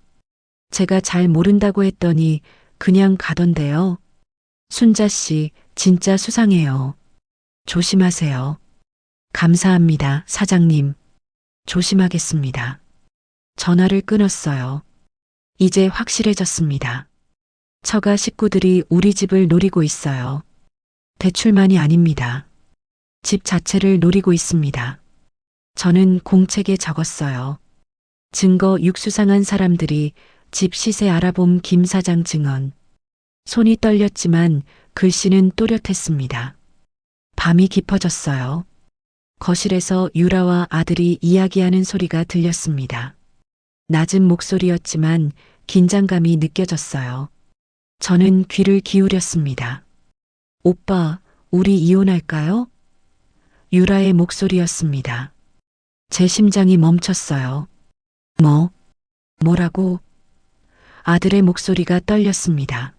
제가 잘 모른다고 했더니 그냥 가던데요. 순자 씨 진짜 수상해요. 조심하세요. 감사합니다, 사장님. 조심하겠습니다. 전화를 끊었어요. 이제 확실해졌습니다. 처가 식구들이 우리 집을 노리고 있어요. 대출만이 아닙니다. 집 자체를 노리고 있습니다. 저는 공책에 적었어요. 증거 육수상한 사람들이 집 시세 알아봄 김 사장 증언. 손이 떨렸지만 글씨는 또렷했습니다. 밤이 깊어졌어요. 거실에서 유라와 아들이 이야기하는 소리가 들렸습니다. 낮은 목소리였지만 긴장감이 느껴졌어요. 저는 귀를 기울였습니다. 오빠, 우리 이혼할까요? 유라의 목소리였습니다. 제 심장이 멈췄어요. 뭐라고? 아들의 목소리가 떨렸습니다.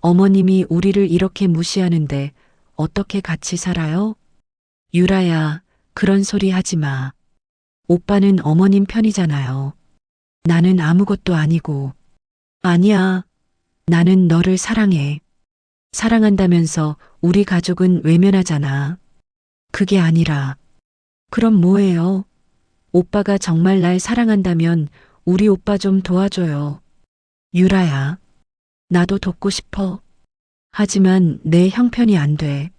어머님이 우리를 이렇게 무시하는데 어떻게 같이 살아요? 유라야, 그런 소리 하지 마. 오빠는 어머님 편이잖아요. 나는 아무것도 아니고. 아니야. 나는 너를 사랑해. 사랑한다면서 우리 가족은 외면하잖아. 그게 아니라. 그럼 뭐예요? 오빠가 정말 날 사랑한다면 우리 오빠 좀 도와줘요. 유라야. 나도 돕고 싶어. 하지만 내 형편이 안 돼.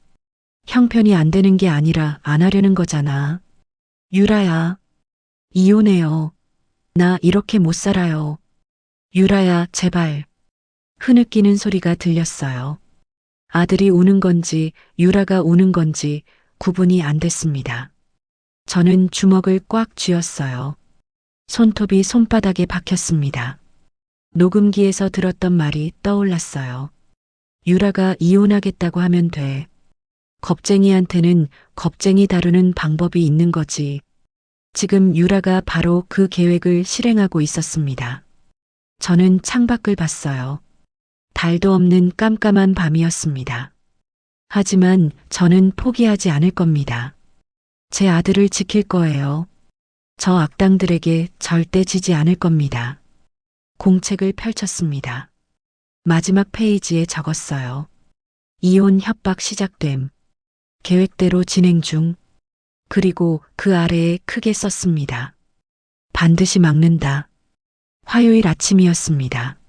형편이 안 되는 게 아니라 안 하려는 거잖아. 유라야. 이혼해요. 나 이렇게 못 살아요. 유라야, 제발. 흐느끼는 소리가 들렸어요. 아들이 우는 건지 유라가 우는 건지 구분이 안 됐습니다. 저는 주먹을 꽉 쥐었어요. 손톱이 손바닥에 박혔습니다. 녹음기에서 들었던 말이 떠올랐어요. 유라가 이혼하겠다고 하면 돼. 겁쟁이한테는 겁쟁이 다루는 방법이 있는 거지. 지금 유라가 바로 그 계획을 실행하고 있었습니다. 저는 창밖을 봤어요. 달도 없는 깜깜한 밤이었습니다. 하지만 저는 포기하지 않을 겁니다. 제 아들을 지킬 거예요. 저 악당들에게 절대 지지 않을 겁니다. 공책을 펼쳤습니다. 마지막 페이지에 적었어요. 이혼 협박 시작됨. 계획대로 진행 중. 그리고 그 아래에 크게 썼습니다. 반드시 막는다. 화요일 아침이었습니다.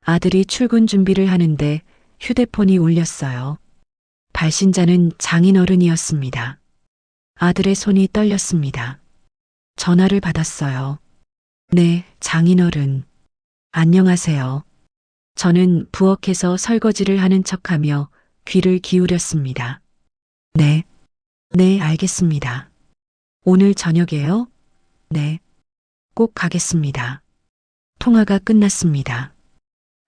아들이 출근 준비를 하는데 휴대폰이 울렸어요. 발신자는 장인어른이었습니다. 아들의 손이 떨렸습니다. 전화를 받았어요. 네, 장인어른. 안녕하세요. 저는 부엌에서 설거지를 하는 척하며 귀를 기울였습니다. 네, 알겠습니다. 오늘 저녁에요? 네, 꼭 가겠습니다. 통화가 끝났습니다.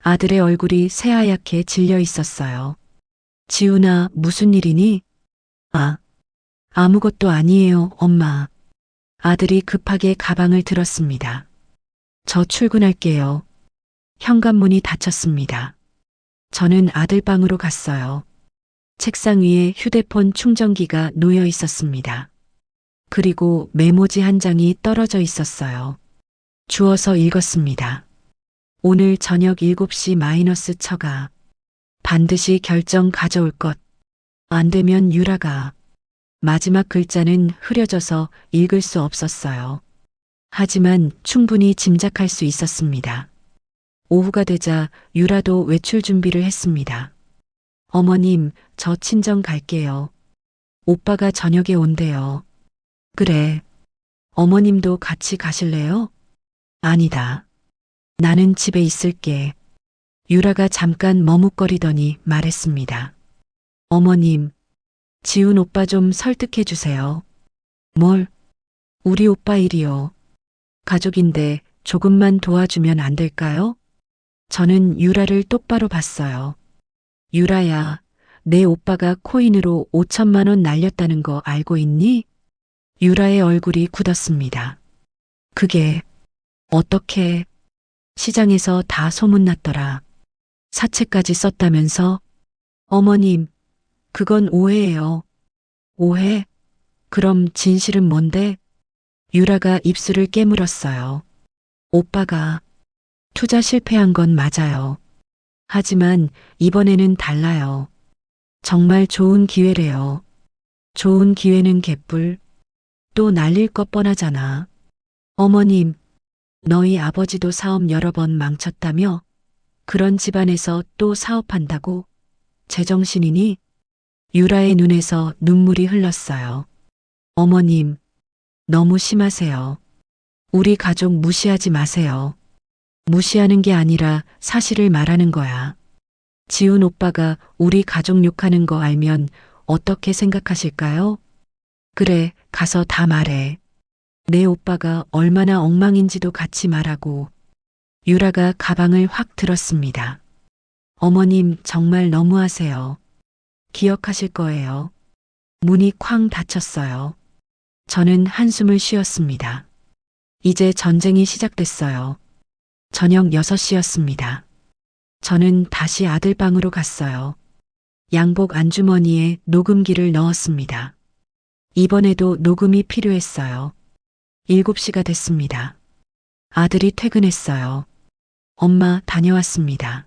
아들의 얼굴이 새하얗게 질려 있었어요. 지훈아, 무슨 일이니? 아무것도 아니에요, 엄마. 아들이 급하게 가방을 들었습니다. 저 출근할게요. 현관문이 닫혔습니다. 저는 아들 방으로 갔어요. 책상 위에 휴대폰 충전기가 놓여 있었습니다. 그리고 메모지 한 장이 떨어져 있었어요. 주워서 읽었습니다. 오늘 저녁 7시 마이너스 처가. 반드시 결정 가져올 것. 안 되면 유라가. 마지막 글자는 흐려져서 읽을 수 없었어요. 하지만 충분히 짐작할 수 있었습니다. 오후가 되자 유라도 외출 준비를 했습니다. 어머님, 저 친정 갈게요. 오빠가 저녁에 온대요. 그래. 어머님도 같이 가실래요? 아니다. 나는 집에 있을게. 유라가 잠깐 머뭇거리더니 말했습니다. 어머님, 지훈 오빠 좀 설득해 주세요. 뭘? 우리 오빠 일이요. 가족인데 조금만 도와주면 안 될까요? 저는 유라를 똑바로 봤어요. 유라야, 내 오빠가 코인으로 5천만 원 날렸다는 거 알고 있니? 유라의 얼굴이 굳었습니다. 그게 어떻게? 시장에서 다 소문났더라. 사채까지 썼다면서? 어머님, 그건 오해예요. 오해? 그럼 진실은 뭔데? 유라가 입술을 깨물었어요. 오빠가 투자 실패한 건 맞아요. 하지만 이번에는 달라요. 정말 좋은 기회래요. 좋은 기회는 개뿔. 또 날릴 것 뻔하잖아. 어머님, 너희 아버지도 사업 여러 번 망쳤다며? 그런 집안에서 또 사업한다고? 제정신이니? 유라의 눈에서 눈물이 흘렀어요. 어머님, 너무 심하세요. 우리 가족 무시하지 마세요. 무시하는 게 아니라 사실을 말하는 거야. 지훈 오빠가 우리 가족 욕하는 거 알면 어떻게 생각하실까요? 그래, 가서 다 말해. 내 오빠가 얼마나 엉망인지도 같이 말하고. 유라가 가방을 확 들었습니다. 어머님 정말 너무하세요. 기억하실 거예요. 문이 쾅 닫혔어요. 저는 한숨을 쉬었습니다. 이제 전쟁이 시작됐어요. 저녁 6시였습니다. 저는 다시 아들 방으로 갔어요. 양복 안주머니에 녹음기를 넣었습니다. 이번에도 녹음이 필요했어요. 7시가 됐습니다. 아들이 퇴근했어요. 엄마 다녀왔습니다.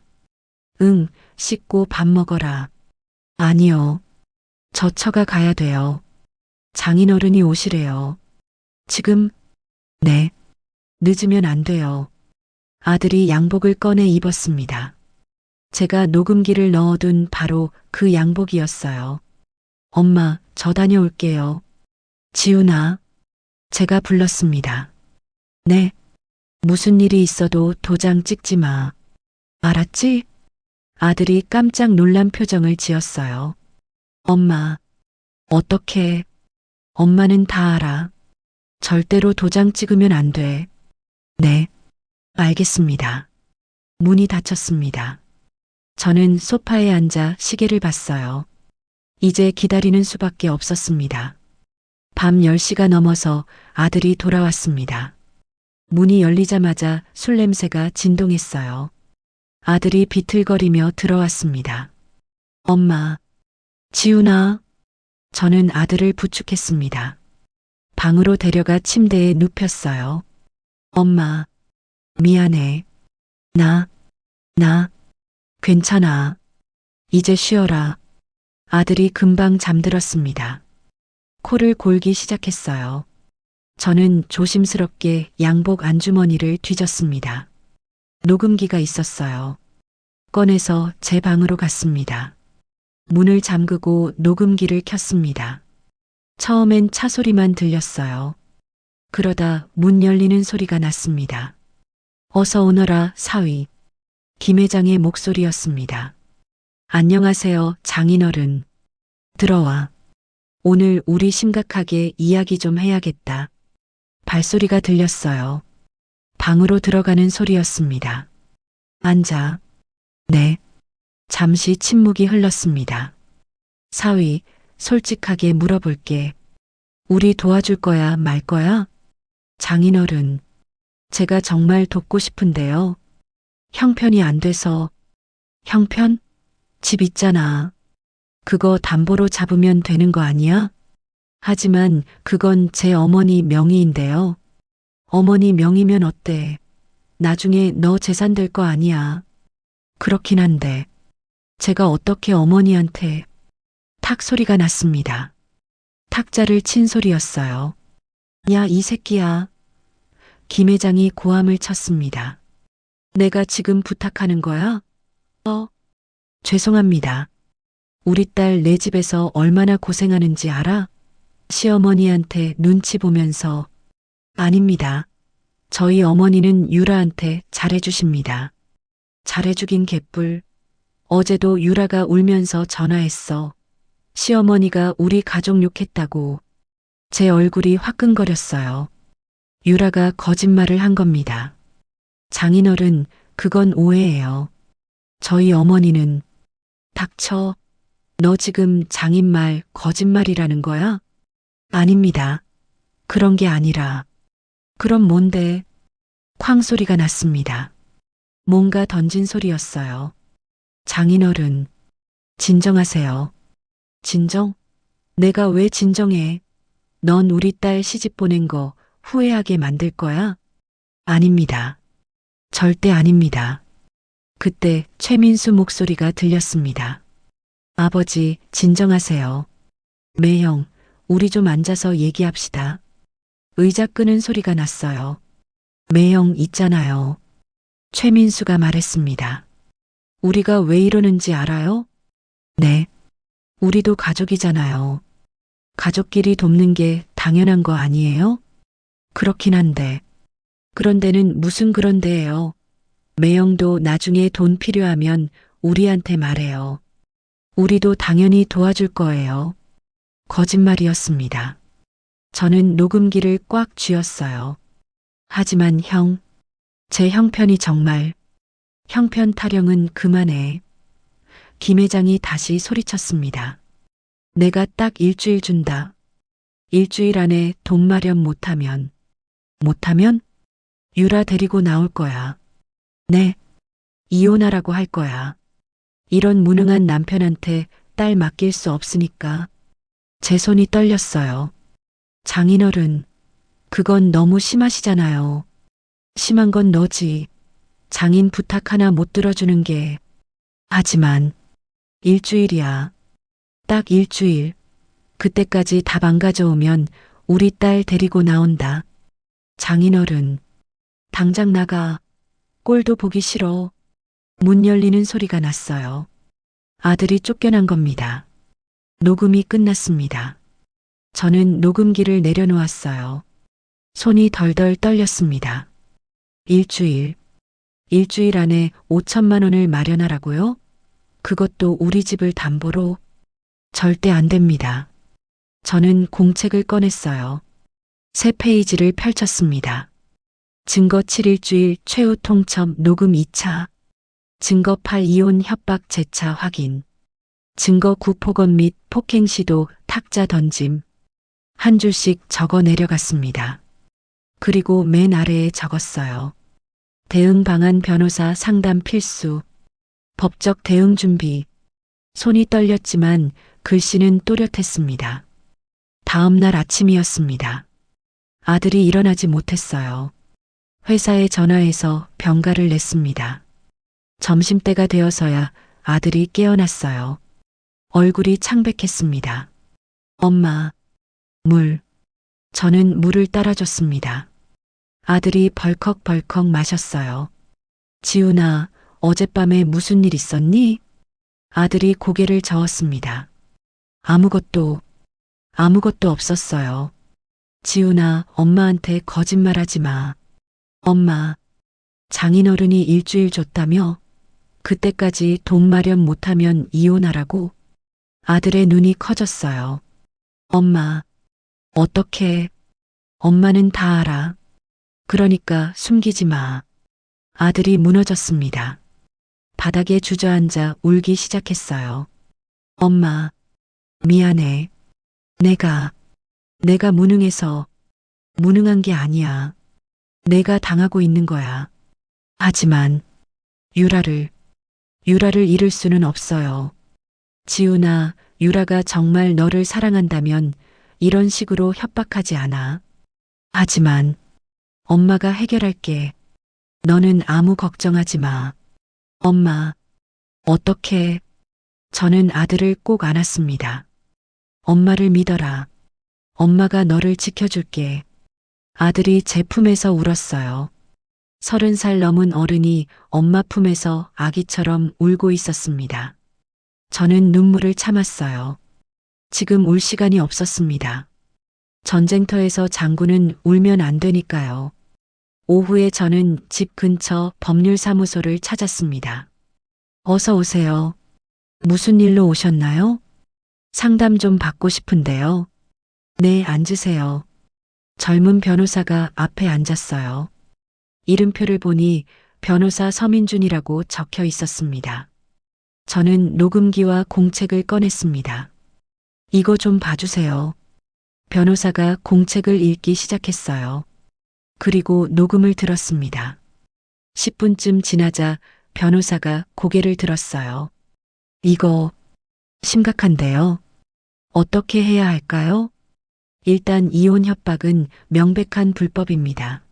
응, 씻고 밥 먹어라. 아니요. 저 처가 가야 돼요. 장인어른이 오시래요. 지금? 네. 늦으면 안 돼요. 아들이 양복을 꺼내 입었습니다. 제가 녹음기를 넣어둔 바로 그 양복이었어요. 엄마, 저 다녀올게요. 지훈아. 제가 불렀습니다. 네. 무슨 일이 있어도 도장 찍지 마. 알았지? 아들이 깜짝 놀란 표정을 지었어요. 엄마. 어떻게? 엄마는 다 알아. 절대로 도장 찍으면 안 돼. 네. 알겠습니다. 문이 닫혔습니다. 저는 소파에 앉아 시계를 봤어요. 이제 기다리는 수밖에 없었습니다. 밤 10시가 넘어서 아들이 돌아왔습니다. 문이 열리자마자 술 냄새가 진동했어요. 아들이 비틀거리며 들어왔습니다. 엄마. 지훈아. 저는 아들을 부축했습니다. 방으로 데려가 침대에 눕혔어요. 엄마. 미안해. 나. 괜찮아. 이제 쉬어라. 아들이 금방 잠들었습니다. 코를 골기 시작했어요. 저는 조심스럽게 양복 안주머니를 뒤졌습니다. 녹음기가 있었어요. 꺼내서 제 방으로 갔습니다. 문을 잠그고 녹음기를 켰습니다. 처음엔 차 소리만 들렸어요. 그러다 문 열리는 소리가 났습니다. 어서 오너라, 사위. 김 회장의 목소리였습니다. 안녕하세요, 장인어른. 들어와. 오늘 우리 심각하게 이야기 좀 해야겠다. 발소리가 들렸어요. 방으로 들어가는 소리였습니다. 앉아. 네. 잠시 침묵이 흘렀습니다. 사위, 솔직하게 물어볼게. 우리 도와줄 거야, 말 거야? 장인어른. 제가 정말 돕고 싶은데요. 형편이 안 돼서. 형편? 집 있잖아. 그거 담보로 잡으면 되는 거 아니야? 하지만 그건 제 어머니 명의인데요. 어머니 명의면 어때? 나중에 너 재산 될 거 아니야. 그렇긴 한데 제가 어떻게 어머니한테. 탁 소리가 났습니다. 탁자를 친 소리였어요. 야, 이 새끼야. 김 회장이 고함을 쳤습니다. 내가 지금 부탁하는 거야? 죄송합니다. 우리 딸 내 집에서 얼마나 고생하는지 알아? 시어머니한테 눈치 보면서. 아닙니다. 저희 어머니는 유라한테 잘해주십니다. 잘해주긴 개뿔. 어제도 유라가 울면서 전화했어. 시어머니가 우리 가족 욕했다고. 제 얼굴이 화끈거렸어요. 유라가 거짓말을 한 겁니다. 장인어른, 그건 오해예요. 저희 어머니는. 닥쳐. 너 지금 장인말 거짓말이라는 거야? 아닙니다. 그런 게 아니라. 그럼 뭔데? 쾅 소리가 났습니다. 뭔가 던진 소리였어요. 장인어른, 진정하세요. 진정? 내가 왜 진정해? 넌 우리 딸 시집 보낸 거 후회하게 만들 거야? 아닙니다. 절대 아닙니다. 그때 최민수 목소리가 들렸습니다. 아버지, 진정하세요. 매형, 우리 좀 앉아서 얘기합시다. 의자 끄는 소리가 났어요. 매형 있잖아요. 최민수가 말했습니다. 우리가 왜 이러는지 알아요? 네. 우리도 가족이잖아요. 가족끼리 돕는 게 당연한 거 아니에요? 그렇긴 한데. 그런데는 무슨 그런데예요. 매형도 나중에 돈 필요하면 우리한테 말해요. 우리도 당연히 도와줄 거예요. 거짓말이었습니다. 저는 녹음기를 꽉 쥐었어요. 하지만 제 형편이 정말, 형편 타령은 그만해. 김 회장이 다시 소리쳤습니다. 내가 딱 일주일 준다. 일주일 안에 돈 마련 못하면 유라 데리고 나올 거야. 네, 이혼하라고 할 거야. 이런 무능한 남편한테 딸 맡길 수 없으니까. 제 손이 떨렸어요. 장인어른, 그건 너무 심하시잖아요. 심한 건 너지. 장인 부탁 하나 못 들어주는 게. 하지만 일주일이야. 딱 일주일. 그때까지 답 안 가져오면 우리 딸 데리고 나온다. 장인어른, 당장 나가. 꼴도 보기 싫어. 문 열리는 소리가 났어요. 아들이 쫓겨난 겁니다. 녹음이 끝났습니다. 저는 녹음기를 내려놓았어요. 손이 덜덜 떨렸습니다. 일주일 안에 5천만 원을 마련하라고요? 그것도 우리 집을 담보로? 절대 안 됩니다. 저는 공책을 꺼냈어요. 새 페이지를 펼쳤습니다. 증거 7일주일 최후 통첩 녹음 2차. 증거 8 이혼 협박 재차 확인. 증거 9 폭언 및 폭행 시도 탁자 던짐. 한 줄씩 적어 내려갔습니다. 그리고 맨 아래에 적었어요. 대응 방안 변호사 상담 필수. 법적 대응 준비. 손이 떨렸지만 글씨는 또렷했습니다. 다음 날 아침이었습니다. 아들이 일어나지 못했어요. 회사에 전화해서 병가를 냈습니다. 점심때가 되어서야 아들이 깨어났어요. 얼굴이 창백했습니다. 엄마, 물. 저는 물을 따라줬습니다. 아들이 벌컥벌컥 마셨어요. 지훈아, 어젯밤에 무슨 일 있었니? 아들이 고개를 저었습니다. 아무것도 없었어요. 지훈아, 엄마한테 거짓말하지 마. 엄마, 장인어른이 일주일 줬다며? 그때까지 돈 마련 못하면 이혼하라고? 아들의 눈이 커졌어요. 엄마, 어떻게? 엄마는 다 알아. 그러니까 숨기지 마. 아들이 무너졌습니다. 바닥에 주저앉아 울기 시작했어요. 엄마, 미안해. 내가 무능해서. 무능한 게 아니야. 내가 당하고 있는 거야. 하지만 유라를 잃을 수는 없어요. 지훈아, 유라가 정말 너를 사랑한다면 이런 식으로 협박하지 않아. 하지만 엄마가 해결할게. 너는 아무 걱정하지 마. 엄마, 어떻게? 저는 아들을 꼭 안았습니다. 엄마를 믿어라. 엄마가 너를 지켜줄게. 아들이 제 품에서 울었어요. 30살 넘은 어른이 엄마 품에서 아기처럼 울고 있었습니다. 저는 눈물을 참았어요. 지금 울 시간이 없었습니다. 전쟁터에서 장군은 울면 안 되니까요. 오후에 저는 집 근처 법률사무소를 찾았습니다. 어서 오세요. 무슨 일로 오셨나요? 상담 좀 받고 싶은데요. 네, 앉으세요. 젊은 변호사가 앞에 앉았어요. 이름표를 보니 변호사 서민준이라고 적혀 있었습니다. 저는 녹음기와 공책을 꺼냈습니다. 이거 좀 봐주세요. 변호사가 공책을 읽기 시작했어요. 그리고 녹음을 들었습니다. 10분쯤 지나자 변호사가 고개를 들었어요. 이거 심각한데요. 어떻게 해야 할까요? 일단 이혼 협박은 명백한 불법입니다.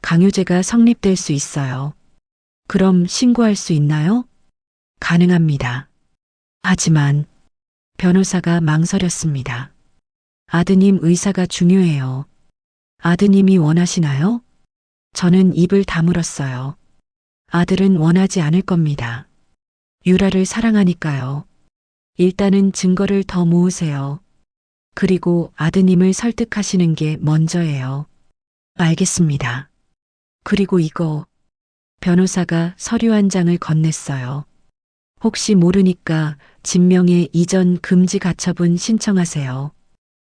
강요죄가 성립될 수 있어요. 그럼 신고할 수 있나요? 가능합니다. 하지만 변호사가 망설였습니다. 아드님 의사가 중요해요. 아드님이 원하시나요? 저는 입을 다물었어요. 아들은 원하지 않을 겁니다. 유라를 사랑하니까요. 일단은 증거를 더 모으세요. 그리고 아드님을 설득하시는 게 먼저예요. 알겠습니다. 그리고 이거. 변호사가 서류 한 장을 건넸어요. 혹시 모르니까 진명의 이전 금지 가처분 신청하세요.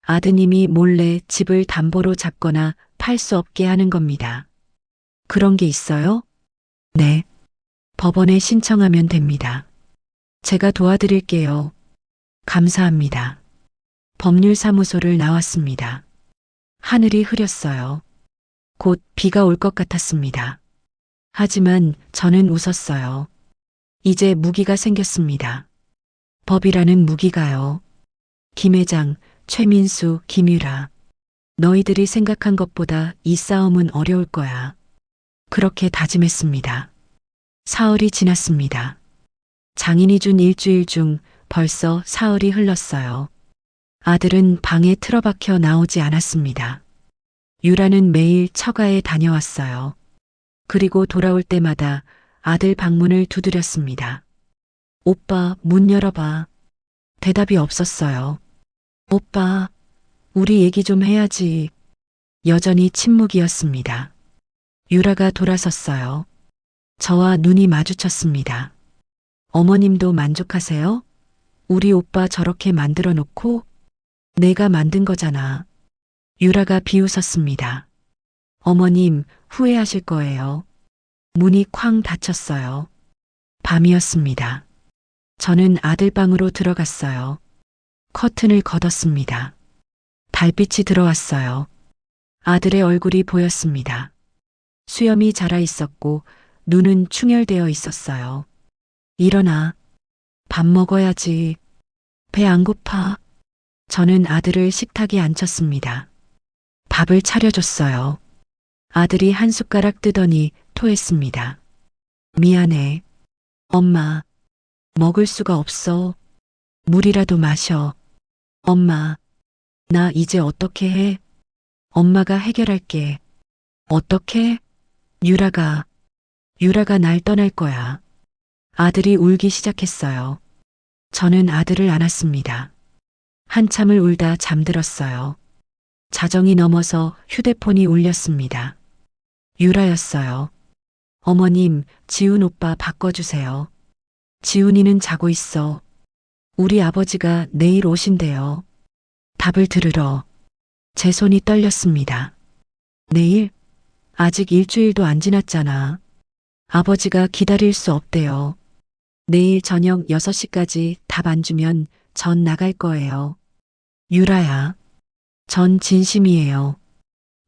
아드님이 몰래 집을 담보로 잡거나 팔 수 없게 하는 겁니다. 그런 게 있어요? 네. 법원에 신청하면 됩니다. 제가 도와드릴게요. 감사합니다. 법률사무소를 나왔습니다. 하늘이 흐렸어요. 곧 비가 올 것 같았습니다. 하지만 저는 웃었어요. 이제 무기가 생겼습니다. 법이라는 무기가요. 김 회장, 최민수, 김유라. 너희들이 생각한 것보다 이 싸움은 어려울 거야. 그렇게 다짐했습니다. 사흘이 지났습니다. 장인이 준 일주일 중 벌써 사흘이 흘렀어요. 아들은 방에 틀어박혀 나오지 않았습니다. 유라는 매일 처가에 다녀왔어요. 그리고 돌아올 때마다 아들 방문을 두드렸습니다. 오빠, 문 열어봐. 대답이 없었어요. 오빠, 우리 얘기 좀 해야지. 여전히 침묵이었습니다. 유라가 돌아섰어요. 저와 눈이 마주쳤습니다. 어머님도 만족하세요? 우리 오빠 저렇게 만들어 놓고 내가 만든 거잖아. 유라가 비웃었습니다. 어머님, 후회하실 거예요. 문이 쾅 닫혔어요. 밤이었습니다. 저는 아들 방으로 들어갔어요. 커튼을 걷었습니다. 달빛이 들어왔어요. 아들의 얼굴이 보였습니다. 수염이 자라 있었고 눈은 충혈되어 있었어요. 일어나. 밥 먹어야지. 배 안 고파. 저는 아들을 식탁에 앉혔습니다. 밥을 차려줬어요. 아들이 한 숟가락 뜨더니 토했습니다. 미안해. 엄마, 먹을 수가 없어. 물이라도 마셔. 엄마, 나 이제 어떻게 해? 엄마가 해결할게. 어떻게? 유라가 날 떠날 거야. 아들이 울기 시작했어요. 저는 아들을 안았습니다. 한참을 울다 잠들었어요. 자정이 넘어서 휴대폰이 울렸습니다. 유라였어요. 어머님, 지훈 오빠 바꿔주세요. 지훈이는 자고 있어. 우리 아버지가 내일 오신대요. 답을 들으러 제 손이 떨렸습니다. 내일? 아직 일주일도 안 지났잖아. 아버지가 기다릴 수 없대요. 내일 저녁 6시까지 답 안 주면 전 나갈 거예요. 유라야, 전 진심이에요.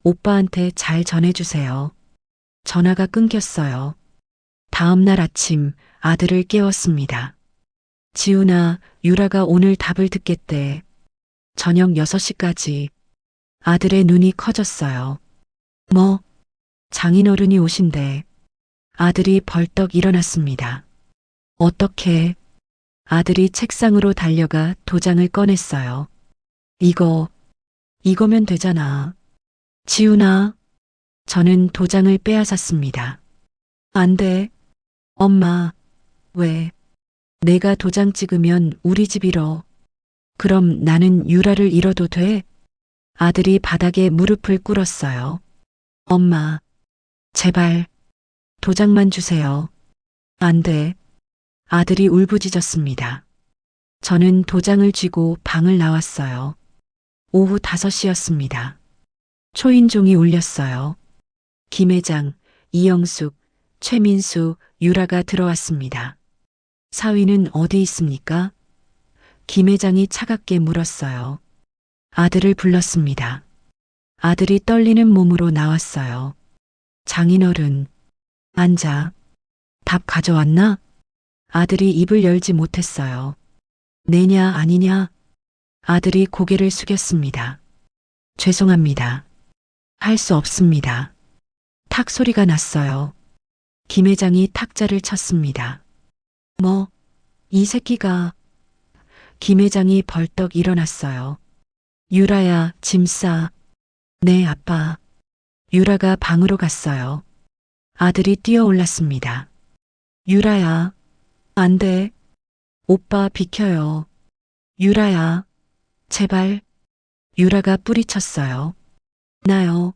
오빠한테 잘 전해주세요. 전화가 끊겼어요. 다음 날 아침 아들을 깨웠습니다. 지훈아, 유라가 오늘 답을 듣겠대. 저녁 6시까지. 아들의 눈이 커졌어요. 뭐? 장인어른이 오신대. 아들이 벌떡 일어났습니다. 어떻게? 아들이 책상으로 달려가 도장을 꺼냈어요. 이거면 되잖아. 지훈아. 저는 도장을 빼앗았습니다. 안 돼. 엄마. 왜? 내가 도장 찍으면 우리 집 잃어. 그럼 나는 유라를 잃어도 돼? 아들이 바닥에 무릎을 꿇었어요. 엄마. 제발. 도장만 주세요. 안 돼. 아들이 울부짖었습니다. 저는 도장을 쥐고 방을 나왔어요. 오후 5시였습니다. 초인종이 울렸어요. 김 회장, 이영숙, 최민수, 유라가 들어왔습니다. 사위는 어디 있습니까? 김 회장이 차갑게 물었어요. 아들을 불렀습니다. 아들이 떨리는 몸으로 나왔어요. 장인어른, 앉아. 답 가져왔나? 아들이 입을 열지 못했어요. 내냐 아니냐? 아들이 고개를 숙였습니다. 죄송합니다. 할 수 없습니다. 탁 소리가 났어요. 김 회장이 탁자를 쳤습니다. 뭐, 이 새끼가. 김 회장이 벌떡 일어났어요. 유라야, 짐 싸. 네, 아빠. 유라가 방으로 갔어요. 아들이 뛰어올랐습니다. 유라야, 안 돼. 오빠 비켜요. 유라야, 제발. 유라가 뿌리쳤어요. 나요.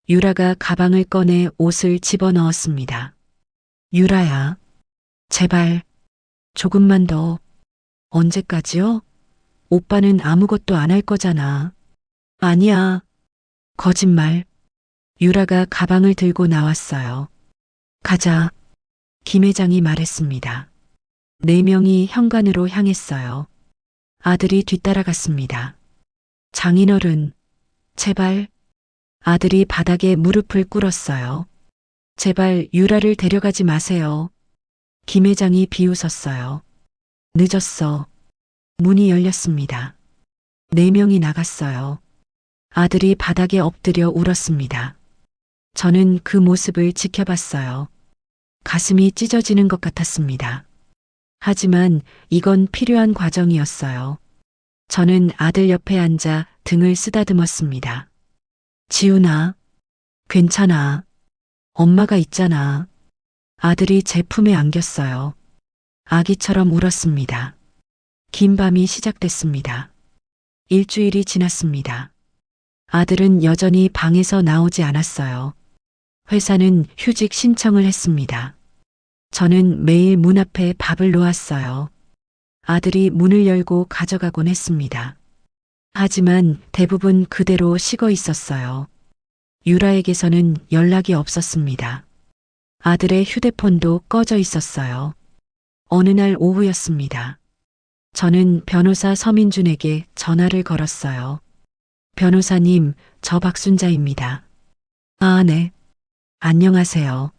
유라가 가방을 꺼내 옷을 집어넣었습니다. 유라야, 제발. 조금만 더. 언제까지요? 오빠는 아무것도 안 할 거잖아. 아니야. 거짓말. 유라가 가방을 들고 나왔어요. 가자. 김 회장이 말했습니다. 4명이 현관으로 향했어요. 아들이 뒤따라갔습니다. 장인어른, 제발. 아들이 바닥에 무릎을 꿇었어요. 제발 유라를 데려가지 마세요. 김 회장이 비웃었어요. 늦었어. 문이 열렸습니다. 4명이 나갔어요. 아들이 바닥에 엎드려 울었습니다. 저는 그 모습을 지켜봤어요. 가슴이 찢어지는 것 같았습니다. 하지만 이건 필요한 과정이었어요. 저는 아들 옆에 앉아 등을 쓰다듬었습니다. 지훈아, 괜찮아. 엄마가 있잖아. 아들이 제 품에 안겼어요. 아기처럼 울었습니다. 긴 밤이 시작됐습니다. 일주일이 지났습니다. 아들은 여전히 방에서 나오지 않았어요. 회사는 휴직 신청을 했습니다. 저는 매일 문 앞에 밥을 놓았어요. 아들이 문을 열고 가져가곤 했습니다. 하지만 대부분 그대로 식어 있었어요. 유라에게서는 연락이 없었습니다. 아들의 휴대폰도 꺼져 있었어요. 어느 날 오후였습니다. 저는 변호사 서민준에게 전화를 걸었어요. 변호사님, 저 박순자입니다. 아, 네. 안녕하세요.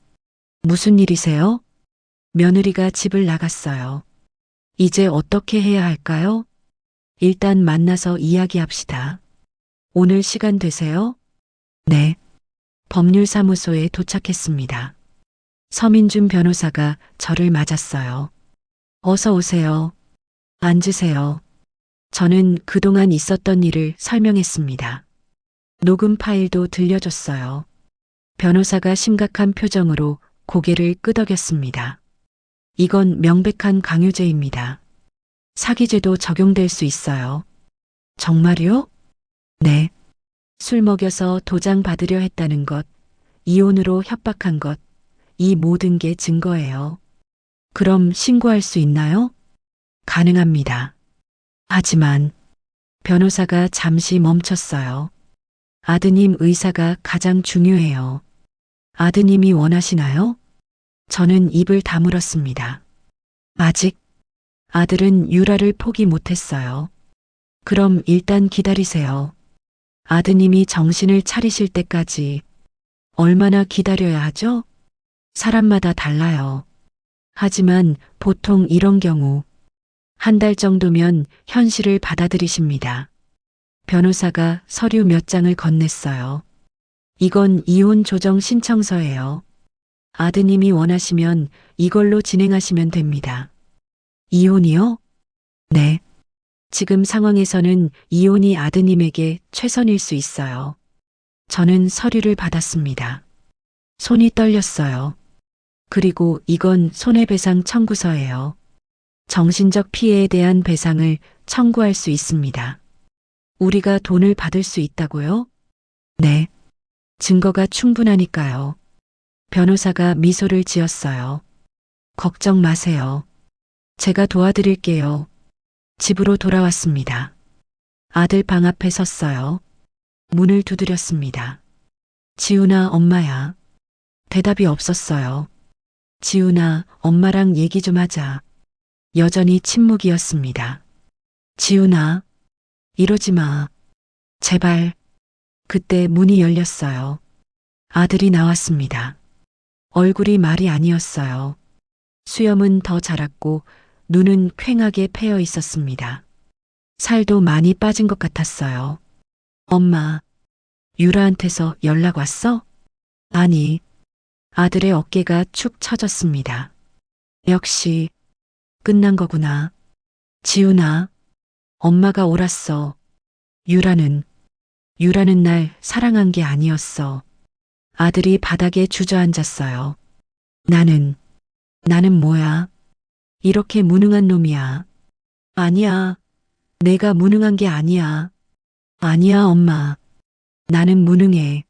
무슨 일이세요? 며느리가 집을 나갔어요. 이제 어떻게 해야 할까요? 일단 만나서 이야기합시다. 오늘 시간 되세요? 네. 법률사무소에 도착했습니다. 서민준 변호사가 저를 맞았어요. 어서 오세요. 앉으세요. 저는 그동안 있었던 일을 설명했습니다. 녹음 파일도 들려줬어요. 변호사가 심각한 표정으로 고개를 끄덕였습니다. 이건 명백한 강요죄입니다. 사기죄도 적용될 수 있어요. 정말요? 네. 술 먹여서 도장 받으려 했다는 것, 이혼으로 협박한 것, 이 모든 게 증거예요. 그럼 신고할 수 있나요? 가능합니다. 하지만 변호사가 잠시 멈췄어요. 아드님 의사가 가장 중요해요. 아드님이 원하시나요? 저는 입을 다물었습니다. 아직 아들은 유라를 포기 못했어요. 그럼 일단 기다리세요. 아드님이 정신을 차리실 때까지 얼마나 기다려야 하죠? 사람마다 달라요. 하지만 보통 이런 경우 1달 정도면 현실을 받아들이십니다. 변호사가 서류 몇 장을 건넸어요. 이건 이혼 조정 신청서예요. 아드님이 원하시면 이걸로 진행하시면 됩니다. 이혼이요? 네. 지금 상황에서는 이혼이 아드님에게 최선일 수 있어요. 저는 서류를 받았습니다. 손이 떨렸어요. 그리고 이건 손해배상 청구서예요. 정신적 피해에 대한 배상을 청구할 수 있습니다. 우리가 돈을 받을 수 있다고요? 네. 증거가 충분하니까요. 변호사가 미소를 지었어요. 걱정 마세요. 제가 도와드릴게요. 집으로 돌아왔습니다. 아들 방 앞에 섰어요. 문을 두드렸습니다. 지훈아, 엄마야. 대답이 없었어요. 지훈아, 엄마랑 얘기 좀 하자. 여전히 침묵이었습니다. 지훈아, 이러지 마. 제발. 그때 문이 열렸어요. 아들이 나왔습니다. 얼굴이 말이 아니었어요. 수염은 더 자랐고 눈은 퀭하게 패여 있었습니다. 살도 많이 빠진 것 같았어요. 엄마, 유라한테서 연락 왔어? 아니. 아들의 어깨가 축 처졌습니다. 역시 끝난 거구나. 지훈아, 엄마가 옳았어. 유라는 날 사랑한 게 아니었어. 아들이 바닥에 주저앉았어요. 나는 뭐야? 이렇게 무능한 놈이야. 아니야. 내가 무능한 게 아니야. 아니야, 엄마. 나는 무능해.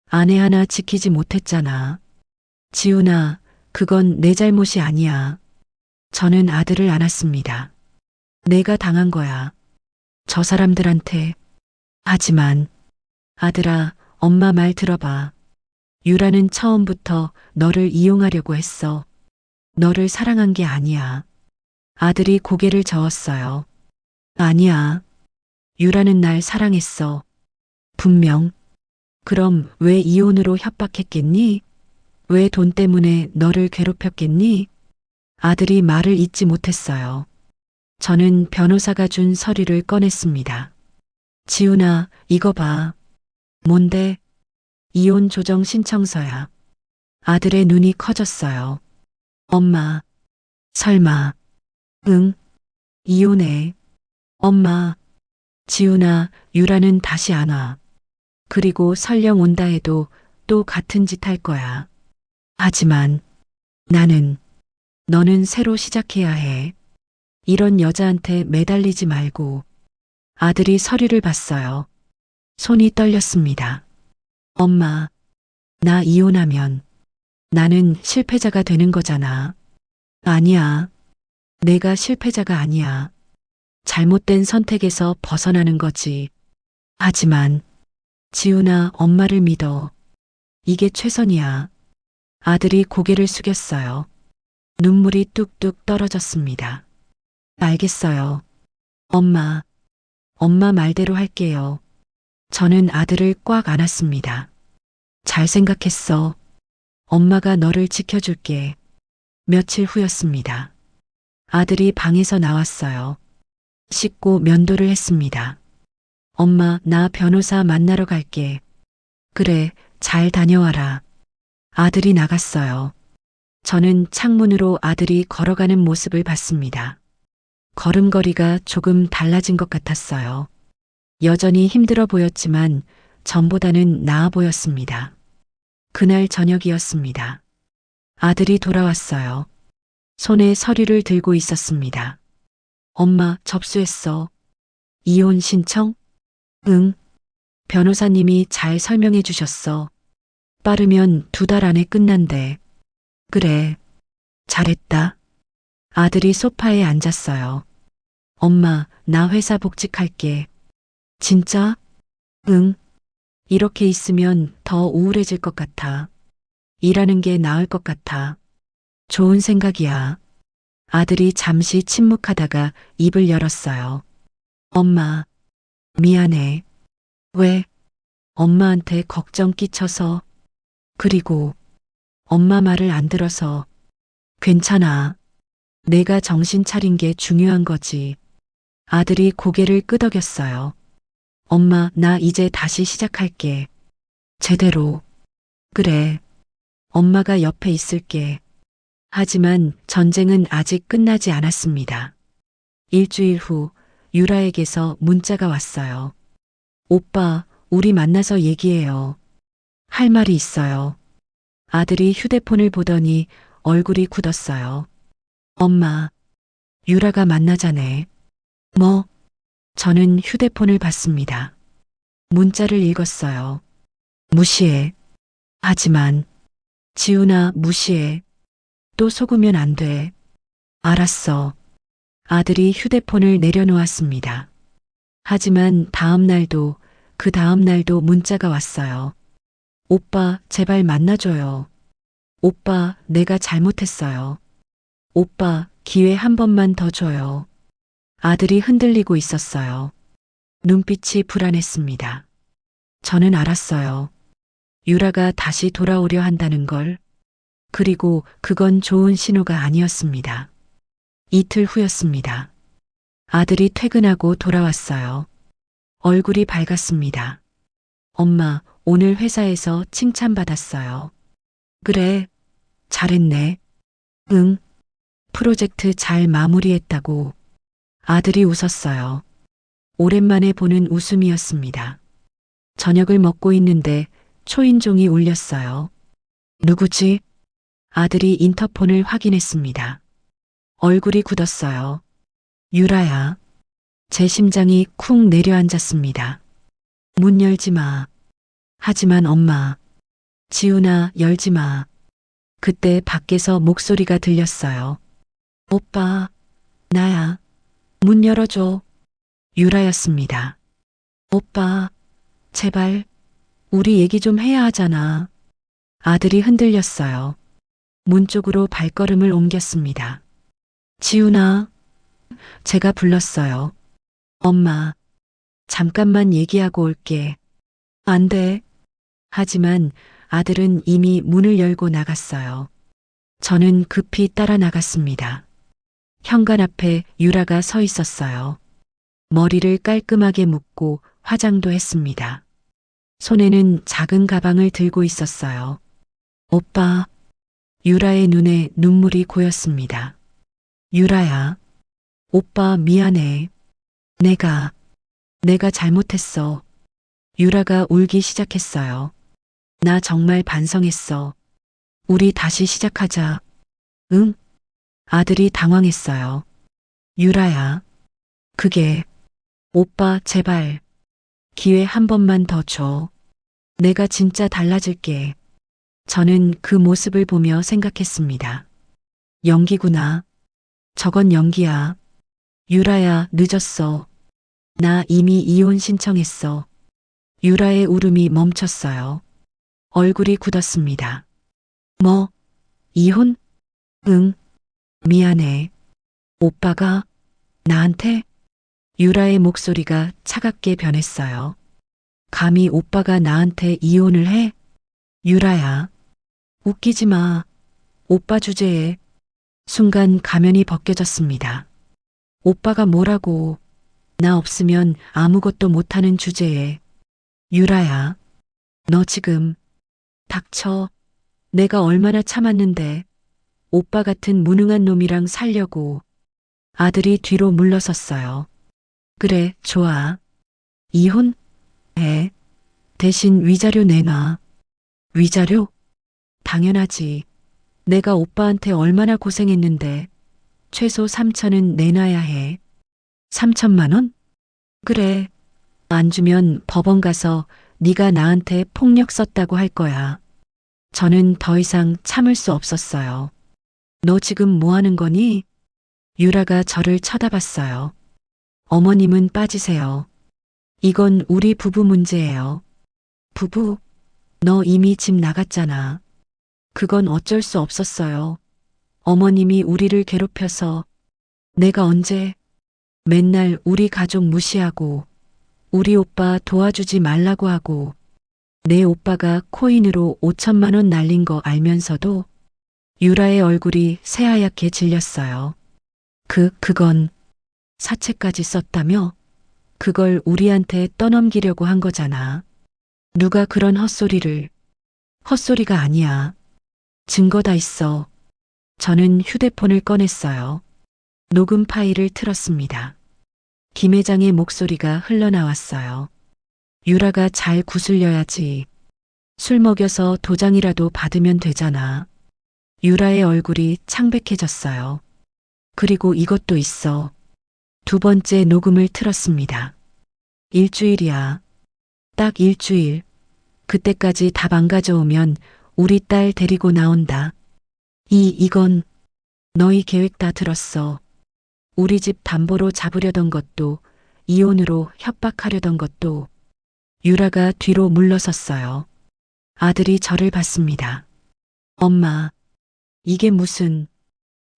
아내 하나 지키지 못했잖아. 지훈아, 그건 내 잘못이 아니야. 저는 아들을 안았습니다. 내가 당한 거야. 저 사람들한테 하지만 아들아, 엄마 말 들어봐. 유라는 처음부터 너를 이용하려고 했어. 너를 사랑한 게 아니야. 아들이 고개를 저었어요. 아니야. 유라는 날 사랑했어. 분명. 그럼 왜 이혼으로 협박했겠니? 왜 돈 때문에 너를 괴롭혔겠니? 아들이 말을 잇지 못했어요. 저는 변호사가 준 서류를 꺼냈습니다. 지훈아, 이거 봐. 뭔데? 이혼 조정 신청서야. 아들의 눈이 커졌어요. 엄마, 설마, 응, 이혼해. 엄마, 지훈아, 유라는 다시 안 와. 그리고 설령 온다 해도 또 같은 짓 할 거야. 하지만 너는 새로 시작해야 해. 이런 여자한테 매달리지 말고. 아들이 서류를 봤어요. 손이 떨렸습니다. 엄마, 나 이혼하면 나는 실패자가 되는 거잖아. 아니야. 내가 실패자가 아니야. 잘못된 선택에서 벗어나는 거지. 하지만 지훈아, 엄마를 믿어. 이게 최선이야. 아들이 고개를 숙였어요. 눈물이 뚝뚝 떨어졌습니다. 알겠어요. 엄마 말대로 할게요. 저는 아들을 꽉 안았습니다. 잘 생각했어. 엄마가 너를 지켜줄게. 며칠 후였습니다. 아들이 방에서 나왔어요. 씻고 면도를 했습니다. 엄마, 나 변호사 만나러 갈게. 그래, 잘 다녀와라. 아들이 나갔어요. 저는 창문으로 아들이 걸어가는 모습을 봤습니다. 걸음걸이가 조금 달라진 것 같았어요. 여전히 힘들어 보였지만 전보다는 나아 보였습니다. 그날 저녁이었습니다. 아들이 돌아왔어요. 손에 서류를 들고 있었습니다. 엄마, 접수했어. 이혼 신청? 응. 변호사님이 잘 설명해 주셨어. 빠르면 2달 안에 끝난대. 그래. 잘했다. 아들이 소파에 앉았어요. 엄마, 나 회사 복직할게. 진짜? 응. 이렇게 있으면 더 우울해질 것 같아. 일하는 게 나을 것 같아. 좋은 생각이야. 아들이 잠시 침묵하다가 입을 열었어요. 엄마, 미안해. 왜? 엄마한테 걱정 끼쳐서. 그리고 엄마 말을 안 들어서. 괜찮아. 내가 정신 차린 게 중요한 거지. 아들이 고개를 끄덕였어요. 엄마, 나 이제 다시 시작할게. 제대로. 그래. 엄마가 옆에 있을게. 하지만 전쟁은 아직 끝나지 않았습니다. 일주일 후 유라에게서 문자가 왔어요. 오빠, 우리 만나서 얘기해요. 할 말이 있어요. 아들이 휴대폰을 보더니 얼굴이 굳었어요. 엄마, 유라가 만나자네. 뭐? 저는 휴대폰을 봤습니다. 문자를 읽었어요. 무시해. 하지만 지훈아, 무시해. 또 속으면 안 돼. 알았어. 아들이 휴대폰을 내려놓았습니다. 하지만 다음 날도 그 다음 날도 문자가 왔어요. 오빠, 제발 만나줘요. 오빠, 내가 잘못했어요. 오빠, 기회 한 번만 더 줘요. 아들이 흔들리고 있었어요. 눈빛이 불안했습니다. 저는 알았어요. 유라가 다시 돌아오려 한다는 걸. 그리고 그건 좋은 신호가 아니었습니다. 이틀 후였습니다. 아들이 퇴근하고 돌아왔어요. 얼굴이 밝았습니다. 엄마, 오늘 회사에서 칭찬받았어요. 그래, 잘했네. 응, 프로젝트 잘 마무리했다고. 아들이 웃었어요. 오랜만에 보는 웃음이었습니다. 저녁을 먹고 있는데 초인종이 울렸어요. 누구지? 아들이 인터폰을 확인했습니다. 얼굴이 굳었어요. 유라야. 제 심장이 쿵 내려앉았습니다. 문 열지 마. 하지만 엄마. 지훈아, 열지 마. 그때 밖에서 목소리가 들렸어요. 오빠, 나야. 문 열어줘. 유라였습니다. 오빠, 제발, 우리 얘기 좀 해야 하잖아. 아들이 흔들렸어요. 문 쪽으로 발걸음을 옮겼습니다. 지훈아, 제가 불렀어요. 엄마, 잠깐만 얘기하고 올게. 안 돼. 하지만 아들은 이미 문을 열고 나갔어요. 저는 급히 따라 나갔습니다. 현관 앞에 유라가 서 있었어요. 머리를 깔끔하게 묶고 화장도 했습니다. 손에는 작은 가방을 들고 있었어요. 오빠, 유라의 눈에 눈물이 고였습니다. 유라야, 오빠 미안해. 내가 잘못했어. 유라가 울기 시작했어요. 나 정말 반성했어. 우리 다시 시작하자. 응? 아들이 당황했어요. 유라야, 그게, 오빠 제발, 기회 한 번만 더 줘. 내가 진짜 달라질게. 저는 그 모습을 보며 생각했습니다. 연기구나. 저건 연기야. 유라야, 늦었어. 나 이미 이혼 신청했어. 유라의 울음이 멈췄어요. 얼굴이 굳었습니다. 뭐, 이혼? 응, 미안해. 오빠가 나한테? 유라의 목소리가 차갑게 변했어요. 감히 오빠가 나한테 이혼을 해? 유라야, 웃기지 마. 오빠 주제에. 순간 가면이 벗겨졌습니다. 오빠가 뭐라고. 나 없으면 아무것도 못하는 주제에. 유라야, 너 지금 닥쳐. 내가 얼마나 참았는데. 오빠 같은 무능한 놈이랑 살려고. 아들이 뒤로 물러섰어요. 그래, 좋아. 이혼? 해. 대신 위자료 내놔. 위자료? 당연하지. 내가 오빠한테 얼마나 고생했는데. 최소 3천은 내놔야 해. 3천만 원? 그래. 안 주면 법원 가서 네가 나한테 폭력 썼다고 할 거야. 저는 더 이상 참을 수 없었어요. 너 지금 뭐 하는 거니? 유라가 저를 쳐다봤어요. 어머님은 빠지세요. 이건 우리 부부 문제예요. 부부? 너 이미 집 나갔잖아. 그건 어쩔 수 없었어요. 어머님이 우리를 괴롭혀서. 내가 언제? 맨날 우리 가족 무시하고 우리 오빠 도와주지 말라고 하고 내 오빠가 코인으로 5천만 원 날린 거 알면서도. 유라의 얼굴이 새하얗게 질렸어요. 그건 사채까지 썼다며? 그걸 우리한테 떠넘기려고 한 거잖아. 누가 그런 헛소리를. 헛소리가 아니야. 증거 다 있어. 저는 휴대폰을 꺼냈어요. 녹음 파일을 틀었습니다. 김 회장의 목소리가 흘러나왔어요. 유라가 잘 구슬려야지. 술 먹여서 도장이라도 받으면 되잖아. 유라의 얼굴이 창백해졌어요. 그리고 이것도 있어. 두 번째 녹음을 틀었습니다. 일주일이야. 딱 일주일. 그때까지 답 안 가져오면 우리 딸 데리고 나온다. 이건 너희 계획 다 들었어. 우리 집 담보로 잡으려던 것도 이혼으로 협박하려던 것도. 유라가 뒤로 물러섰어요. 아들이 저를 봤습니다. 엄마, 이게 무슨.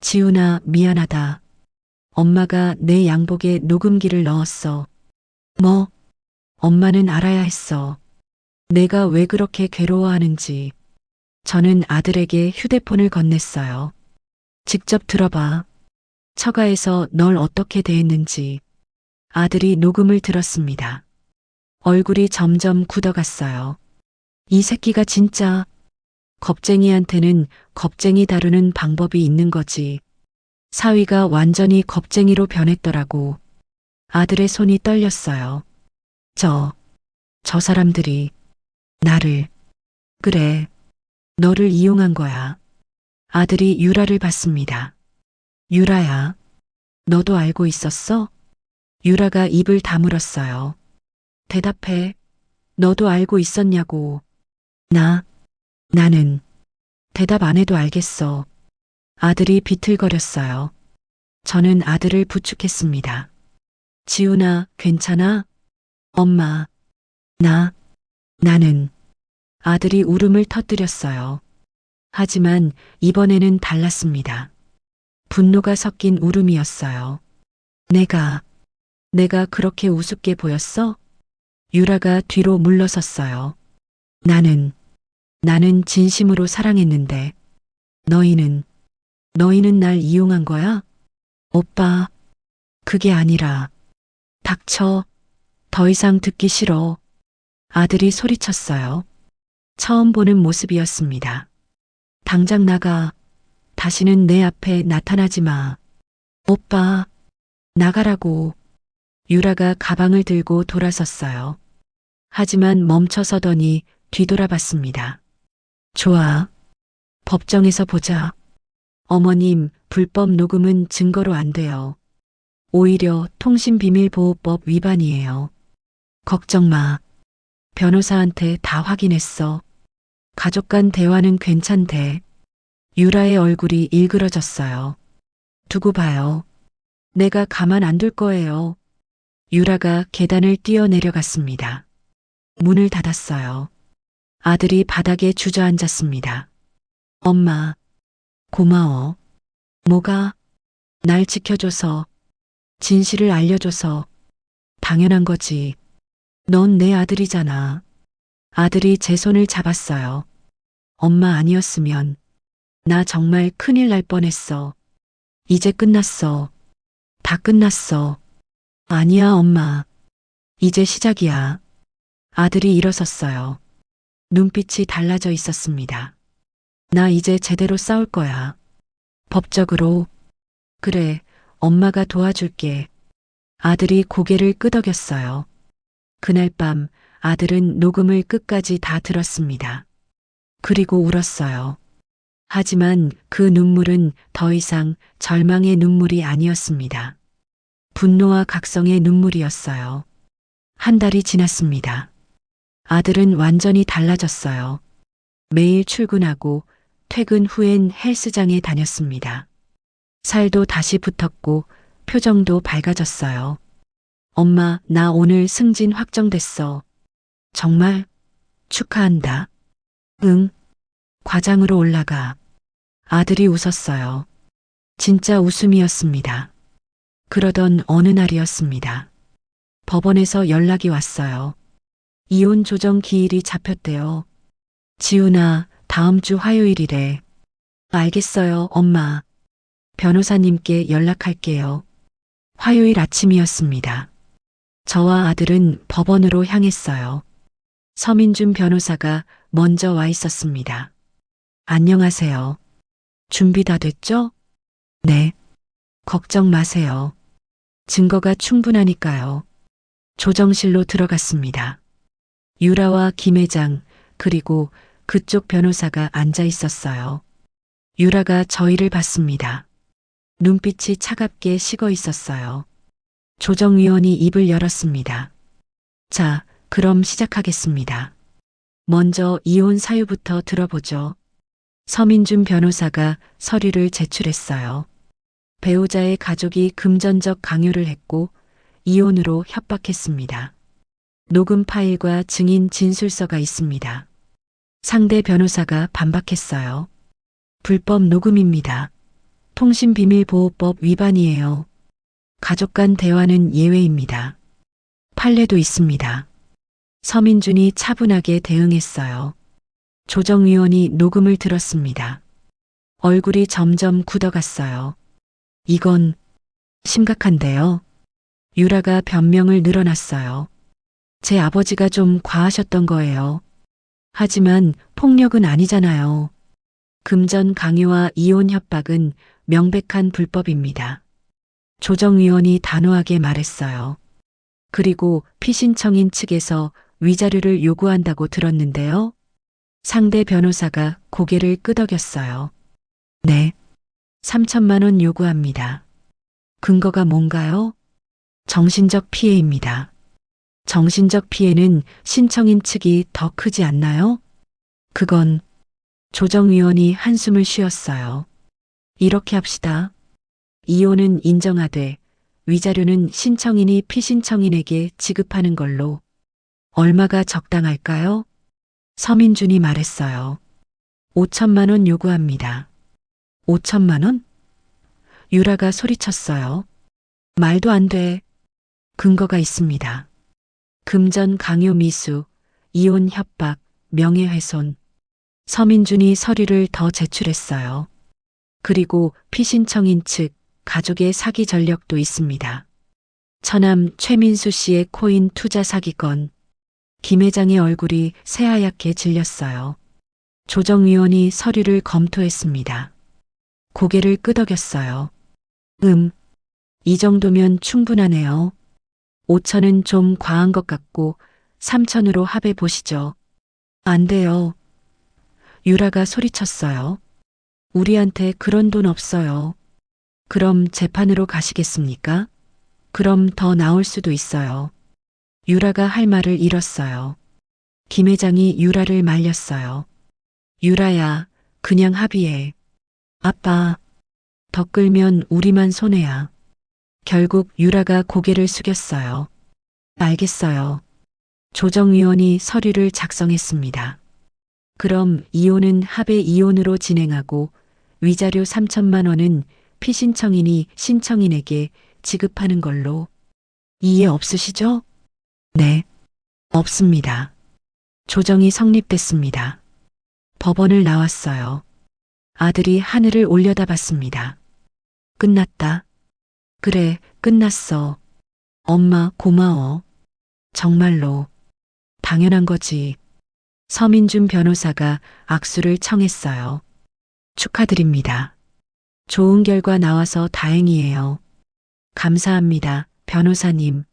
지훈아, 미안하다. 엄마가 내 양복에 녹음기를 넣었어. 뭐? 엄마는 알아야 했어. 내가 왜 그렇게 괴로워하는지. 저는 아들에게 휴대폰을 건넸어요. 직접 들어봐. 처가에서 널 어떻게 대했는지. 아들이 녹음을 들었습니다. 얼굴이 점점 굳어갔어요. 이 새끼가 진짜. 겁쟁이한테는 겁쟁이 다루는 방법이 있는 거지. 사위가 완전히 겁쟁이로 변했더라고. 아들의 손이 떨렸어요. 저 사람들이 나를. 그래, 너를 이용한 거야. 아들이 유라를 봤습니다. 유라야, 너도 알고 있었어? 유라가 입을 다물었어요. 대답해. 너도 알고 있었냐고. 나는 대답 안 해도 알겠어. 아들이 비틀거렸어요. 저는 아들을 부축했습니다. 지훈아, 괜찮아? 엄마, 나 나는 아들이 울음을 터뜨렸어요. 하지만 이번에는 달랐습니다. 분노가 섞인 울음이었어요. 내가 그렇게 우습게 보였어? 유라가 뒤로 물러섰어요. 나는 진심으로 사랑했는데 너희는 날 이용한 거야? 오빠, 그게 아니라 닥쳐. 더 이상 듣기 싫어. 아들이 소리쳤어요. 처음 보는 모습이었습니다. 당장 나가. 다시는 내 앞에 나타나지 마. 오빠, 나가라고. 유라가 가방을 들고 돌아섰어요. 하지만 멈춰서더니 뒤돌아봤습니다. 좋아. 법정에서 보자. 어머님, 불법 녹음은 증거로 안 돼요. 오히려 통신비밀보호법 위반이에요. 걱정 마. 변호사한테 다 확인했어. 가족 간 대화는 괜찮대. 유라의 얼굴이 일그러졌어요. 두고 봐요. 내가 가만 안 둘 거예요. 유라가 계단을 뛰어내려갔습니다. 문을 닫았어요. 아들이 바닥에 주저앉았습니다. 엄마, 고마워. 뭐가? 날 지켜줘서, 진실을 알려줘서. 당연한 거지. 넌 내 아들이잖아. 아들이 제 손을 잡았어요. 엄마 아니었으면 나 정말 큰일 날 뻔했어. 이제 끝났어. 다 끝났어. 아니야, 엄마. 이제 시작이야. 아들이 일어섰어요. 눈빛이 달라져 있었습니다. 나 이제 제대로 싸울 거야. 법적으로. 그래, 엄마가 도와줄게. 아들이 고개를 끄덕였어요. 그날 밤 아들은 녹음을 끝까지 다 들었습니다. 그리고 울었어요. 하지만 그 눈물은 더 이상 절망의 눈물이 아니었습니다. 분노와 각성의 눈물이었어요. 한 달이 지났습니다. 아들은 완전히 달라졌어요. 매일 출근하고 퇴근 후엔 헬스장에 다녔습니다. 살도 다시 붙었고 표정도 밝아졌어요. 엄마, 나 오늘 승진 확정됐어. 정말? 축하한다. 응. 과장으로 올라가. 아들이 웃었어요. 진짜 웃음이었습니다. 그러던 어느 날이었습니다. 법원에서 연락이 왔어요. 이혼 조정 기일이 잡혔대요. 지훈아, 다음 주 화요일이래. 알겠어요, 엄마. 변호사님께 연락할게요. 화요일 아침이었습니다. 저와 아들은 법원으로 향했어요. 서민준 변호사가 먼저 와 있었습니다. 안녕하세요. 준비 다 됐죠? 네. 걱정 마세요. 증거가 충분하니까요. 조정실로 들어갔습니다. 유라와 김 회장 그리고 그쪽 변호사가 앉아 있었어요. 유라가 저희를 봤습니다. 눈빛이 차갑게 식어 있었어요. 조정위원이 입을 열었습니다. 자, 그럼 시작하겠습니다. 먼저 이혼 사유부터 들어보죠. 서민준 변호사가 서류를 제출했어요. 배우자의 가족이 금전적 강요를 했고 이혼으로 협박했습니다. 녹음 파일과 증인 진술서가 있습니다. 상대 변호사가 반박했어요. 불법 녹음입니다. 통신비밀보호법 위반이에요. 가족 간 대화는 예외입니다. 판례도 있습니다. 서민준이 차분하게 대응했어요. 조정위원이 녹음을 들었습니다. 얼굴이 점점 굳어갔어요. 이건 심각한데요. 유라가 변명을 늘어놨어요. 제 아버지가 좀 과하셨던 거예요. 하지만 폭력은 아니잖아요. 금전 강요와 이혼 협박은 명백한 불법입니다. 조정위원이 단호하게 말했어요. 그리고 피신청인 측에서 위자료를 요구한다고 들었는데요. 상대 변호사가 고개를 끄덕였어요. 네. 3천만 원 요구합니다. 근거가 뭔가요? 정신적 피해입니다. 정신적 피해는 신청인 측이 더 크지 않나요? 그건 조정위원이 한숨을 쉬었어요. 이렇게 합시다. 이혼은 인정하되 위자료는 신청인이 피신청인에게 지급하는 걸로. 얼마가 적당할까요? 서민준이 말했어요. 5천만 원 요구합니다. 5천만 원? 유라가 소리쳤어요. 말도 안 돼. 근거가 있습니다. 금전 강요 미수, 이혼 협박, 명예훼손. 서민준이 서류를 더 제출했어요. 그리고 피신청인 측 가족의 사기 전력도 있습니다. 처남 최민수 씨의 코인 투자 사기건. 김 회장의 얼굴이 새하얗게 질렸어요. 조정위원이 서류를 검토했습니다. 고개를 끄덕였어요. 이 정도면 충분하네요. 5천은 좀 과한 것 같고 3천으로 합해 보시죠. 안 돼요. 유라가 소리쳤어요. 우리한테 그런 돈 없어요. 그럼 재판으로 가시겠습니까? 그럼 더 나올 수도 있어요. 유라가 할 말을 잃었어요. 김 회장이 유라를 말렸어요. 유라야, 그냥 합의해. 아빠, 더 끌면 우리만 손해야. 결국 유라가 고개를 숙였어요. 알겠어요. 조정위원이 서류를 작성했습니다. 그럼 이혼은 합의 이혼으로 진행하고 위자료 3천만 원은 피신청인이 신청인에게 지급하는 걸로. 이해 없으시죠? 네, 없습니다. 조정이 성립됐습니다. 법원을 나왔어요. 아들이 하늘을 올려다봤습니다. 끝났다. 그래, 끝났어. 엄마 고마워. 정말로. 당연한 거지. 서민준 변호사가 악수를 청했어요. 축하드립니다. 좋은 결과 나와서 다행이에요. 감사합니다, 변호사님.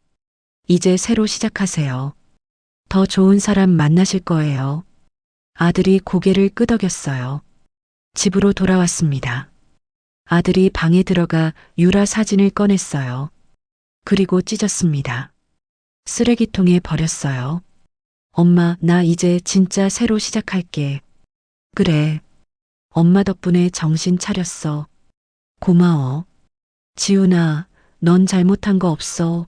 이제 새로 시작하세요. 더 좋은 사람 만나실 거예요. 아들이 고개를 끄덕였어요. 집으로 돌아왔습니다. 아들이 방에 들어가 유라 사진을 꺼냈어요. 그리고 찢었습니다. 쓰레기통에 버렸어요. 엄마, 나 이제 진짜 새로 시작할게. 그래. 엄마 덕분에 정신 차렸어. 고마워. 지훈아, 넌 잘못한 거 없어.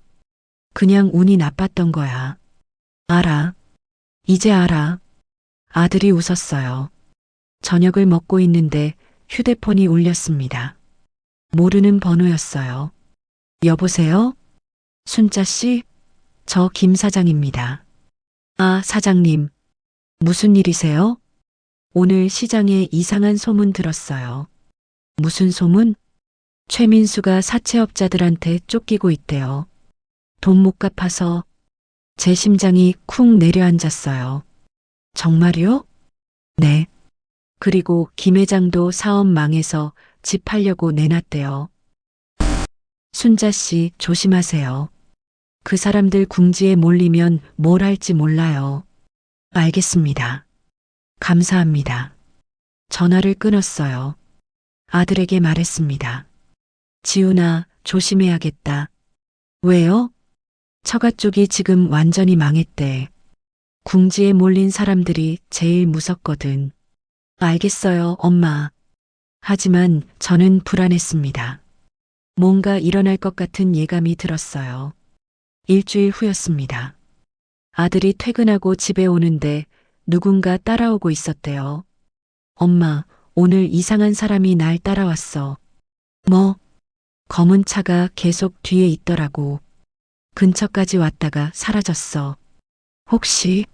그냥 운이 나빴던 거야. 알아. 이제 알아. 아들이 웃었어요. 저녁을 먹고 있는데 휴대폰이 울렸습니다. 모르는 번호였어요. 여보세요? 순자 씨? 저 김 사장입니다. 아, 사장님. 무슨 일이세요? 오늘 시장에 이상한 소문 들었어요. 무슨 소문? 최민수가 사채업자들한테 쫓기고 있대요. 돈 못 갚아서 제 심장이 쿵 내려앉았어요. 정말요? 네. 그리고 김 회장도 사업 망해서 집 팔려고 내놨대요. 순자 씨, 조심하세요. 그 사람들 궁지에 몰리면 뭘 할지 몰라요. 알겠습니다. 감사합니다. 전화를 끊었어요. 아들에게 말했습니다. 지훈아, 조심해야겠다. 왜요? 처가 쪽이 지금 완전히 망했대. 궁지에 몰린 사람들이 제일 무섭거든. 알겠어요, 엄마. 하지만 저는 불안했습니다. 뭔가 일어날 것 같은 예감이 들었어요. 일주일 후였습니다. 아들이 퇴근하고 집에 오는데 누군가 따라오고 있었대요. 엄마, 오늘 이상한 사람이 날 따라왔어. 뭐? 검은 차가 계속 뒤에 있더라고. 근처까지 왔다가 사라졌어. 혹시?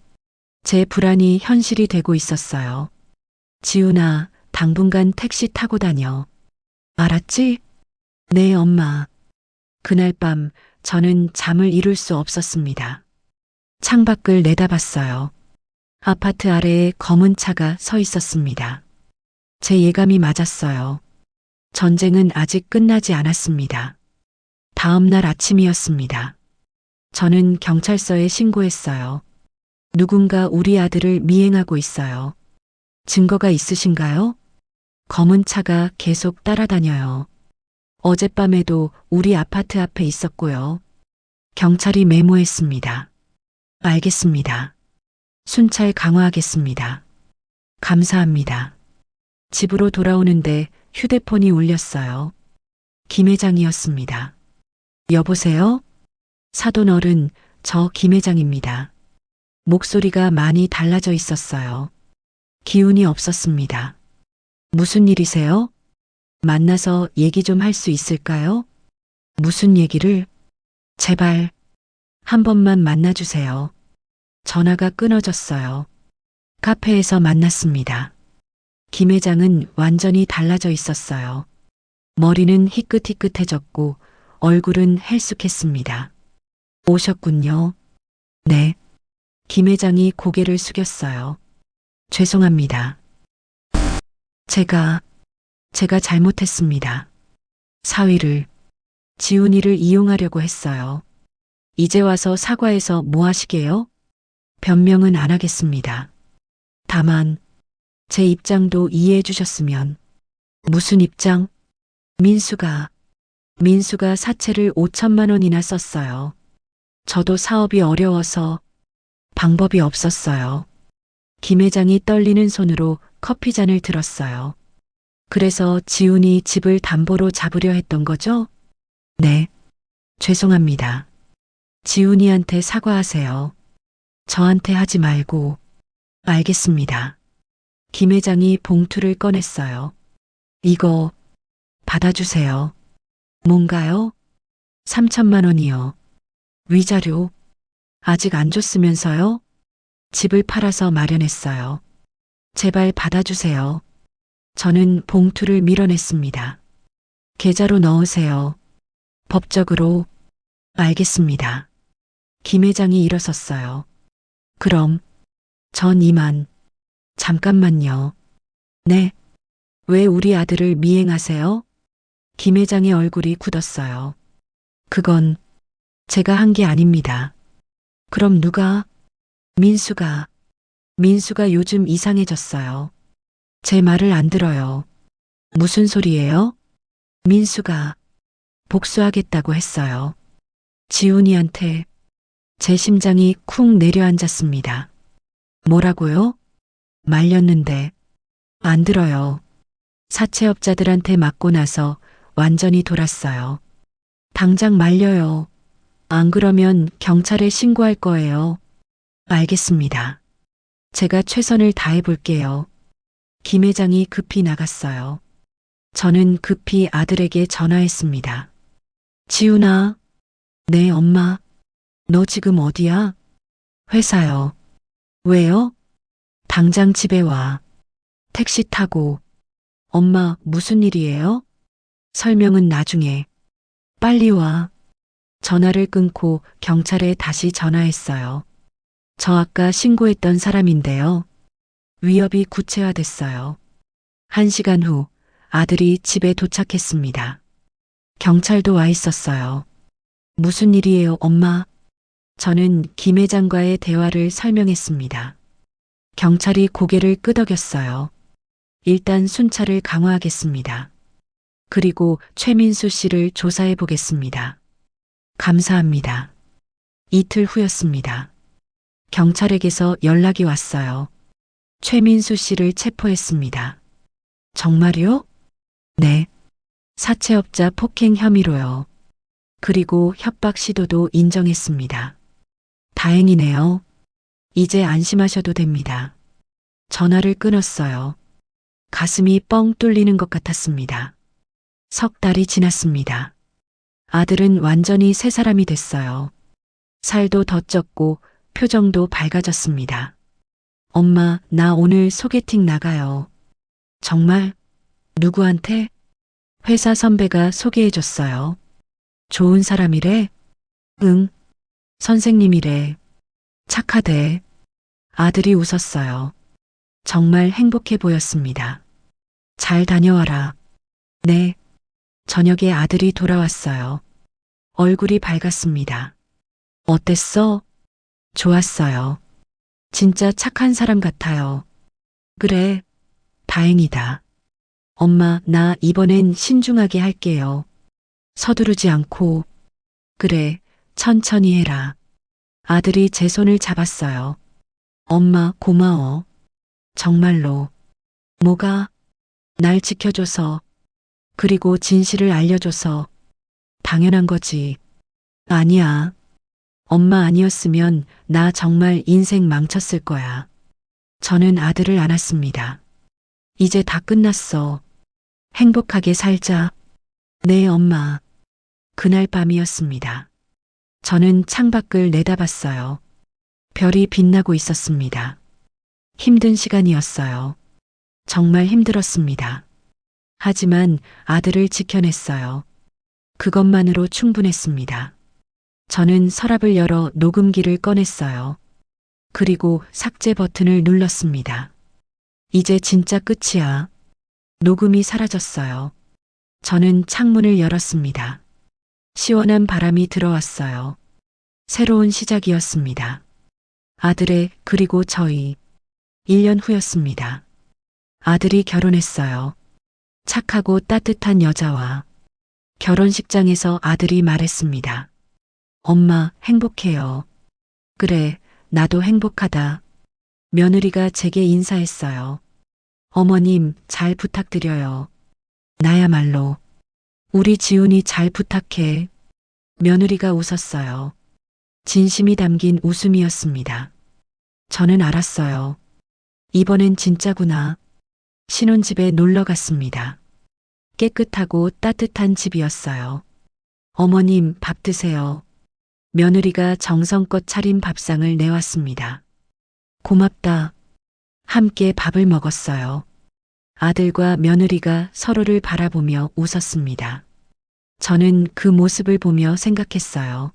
제 불안이 현실이 되고 있었어요. 지훈아, 당분간 택시 타고 다녀. 알았지? 네, 엄마. 그날 밤 저는 잠을 이룰 수 없었습니다. 창밖을 내다봤어요. 아파트 아래에 검은 차가 서 있었습니다. 제 예감이 맞았어요. 전쟁은 아직 끝나지 않았습니다. 다음 날 아침이었습니다. 저는 경찰서에 신고했어요. 누군가 우리 아들을 미행하고 있어요. 증거가 있으신가요? 검은 차가 계속 따라다녀요. 어젯밤에도 우리 아파트 앞에 있었고요. 경찰이 메모했습니다. 알겠습니다. 순찰 강화하겠습니다. 감사합니다. 집으로 돌아오는데 휴대폰이 울렸어요. 김 회장이었습니다. 여보세요? 사돈 어른, 저 김 회장입니다. 목소리가 많이 달라져 있었어요. 기운이 없었습니다. 무슨 일이세요? 만나서 얘기 좀 할 수 있을까요? 무슨 얘기를? 제발 한 번만 만나주세요. 전화가 끊어졌어요. 카페에서 만났습니다. 김 회장은 완전히 달라져 있었어요. 머리는 희끗희끗해졌고 얼굴은 헬쑥했습니다. 오셨군요. 네. 김 회장이 고개를 숙였어요. 죄송합니다. 제가 잘못했습니다. 사위를, 지훈이를 이용하려고 했어요. 이제 와서 사과해서 뭐 하시게요? 변명은 안 하겠습니다. 다만 제 입장도 이해해 주셨으면. 무슨 입장? 민수가 사채를 5천만 원이나 썼어요. 저도 사업이 어려워서 방법이 없었어요. 김 회장이 떨리는 손으로 커피잔을 들었어요. 그래서 지훈이 집을 담보로 잡으려 했던 거죠? 네. 죄송합니다. 지훈이한테 사과하세요. 저한테 하지 말고. 알겠습니다. 김 회장이 봉투를 꺼냈어요. 이거 받아주세요. 뭔가요? 3천만 원이요. 위자료. 아직 안 줬으면서요? 집을 팔아서 마련했어요. 제발 받아주세요. 저는 봉투를 밀어냈습니다. 계좌로 넣으세요. 법적으로. 알겠습니다. 김 회장이 일어섰어요. 그럼 전 이만. 잠깐만요. 네. 왜 우리 아들을 미행하세요? 김 회장의 얼굴이 굳었어요. 그건 제가 한 게 아닙니다. 그럼 누가? 민수가 요즘 이상해졌어요. 제 말을 안 들어요. 무슨 소리예요? 민수가 복수하겠다고 했어요. 지훈이한테. 제 심장이 쿵 내려앉았습니다. 뭐라고요? 말렸는데. 안 들어요. 사채업자들한테 맞고 나서 완전히 돌았어요. 당장 말려요. 안 그러면 경찰에 신고할 거예요. 알겠습니다. 제가 최선을 다해 볼게요. 김 회장이 급히 나갔어요. 저는 급히 아들에게 전화했습니다. 지훈아. 네, 엄마. 너 지금 어디야? 회사요. 왜요? 당장 집에 와. 택시 타고. 엄마, 무슨 일이에요? 설명은 나중에. 빨리 와. 전화를 끊고 경찰에 다시 전화했어요. 저 아까 신고했던 사람인데요. 위협이 구체화됐어요. 1시간 후 아들이 집에 도착했습니다. 경찰도 와 있었어요. 무슨 일이에요, 엄마? 저는 김 회장과의 대화를 설명했습니다. 경찰이 고개를 끄덕였어요. 일단 순찰을 강화하겠습니다. 그리고 최민수 씨를 조사해 보겠습니다. 감사합니다. 이틀 후였습니다. 경찰에게서 연락이 왔어요. 최민수 씨를 체포했습니다. 정말요? 네. 사채업자 폭행 혐의로요. 그리고 협박 시도도 인정했습니다. 다행이네요. 이제 안심하셔도 됩니다. 전화를 끊었어요. 가슴이 뻥 뚫리는 것 같았습니다. 석 달이 지났습니다. 아들은 완전히 새 사람이 됐어요. 살도 더 쪘고 표정도 밝아졌습니다. 엄마, 나 오늘 소개팅 나가요. 정말? 누구한테? 회사 선배가 소개해줬어요. 좋은 사람이래? 응. 선생님이래. 착하대. 아들이 웃었어요. 정말 행복해 보였습니다. 잘 다녀와라. 네. 저녁에 아들이 돌아왔어요. 얼굴이 밝았습니다. 어땠어? 좋았어요. 진짜 착한 사람 같아요. 그래. 다행이다. 엄마, 나 이번엔 신중하게 할게요. 서두르지 않고. 그래, 천천히 해라. 아들이 제 손을 잡았어요. 엄마, 고마워. 정말로. 뭐가? 날 지켜줘서. 그리고 진실을 알려줘서. 당연한 거지. 아니야. 엄마 아니었으면 나 정말 인생 망쳤을 거야. 저는 아들을 안았습니다. 이제 다 끝났어. 행복하게 살자. 네, 엄마. 그날 밤이었습니다. 저는 창밖을 내다봤어요. 별이 빛나고 있었습니다. 힘든 시간이었어요. 정말 힘들었습니다. 하지만 아들을 지켜냈어요. 그것만으로 충분했습니다. 저는 서랍을 열어 녹음기를 꺼냈어요. 그리고 삭제 버튼을 눌렀습니다. 이제 진짜 끝이야. 녹음이 사라졌어요. 저는 창문을 열었습니다. 시원한 바람이 들어왔어요. 새로운 시작이었습니다. 아들의 그리고 저희. 1년 후였습니다. 아들이 결혼했어요. 착하고 따뜻한 여자와. 결혼식장에서 아들이 말했습니다. 엄마, 행복해요. 그래, 나도 행복하다. 며느리가 제게 인사했어요. 어머님, 잘 부탁드려요. 나야말로. 우리 지훈이 잘 부탁해. 며느리가 웃었어요. 진심이 담긴 웃음이었습니다. 저는 알았어요. 이번엔 진짜구나. 신혼집에 놀러 갔습니다. 깨끗하고 따뜻한 집이었어요. 어머님, 밥 드세요. 며느리가 정성껏 차린 밥상을 내왔습니다. 고맙다. 함께 밥을 먹었어요. 아들과 며느리가 서로를 바라보며 웃었습니다. 저는 그 모습을 보며 생각했어요.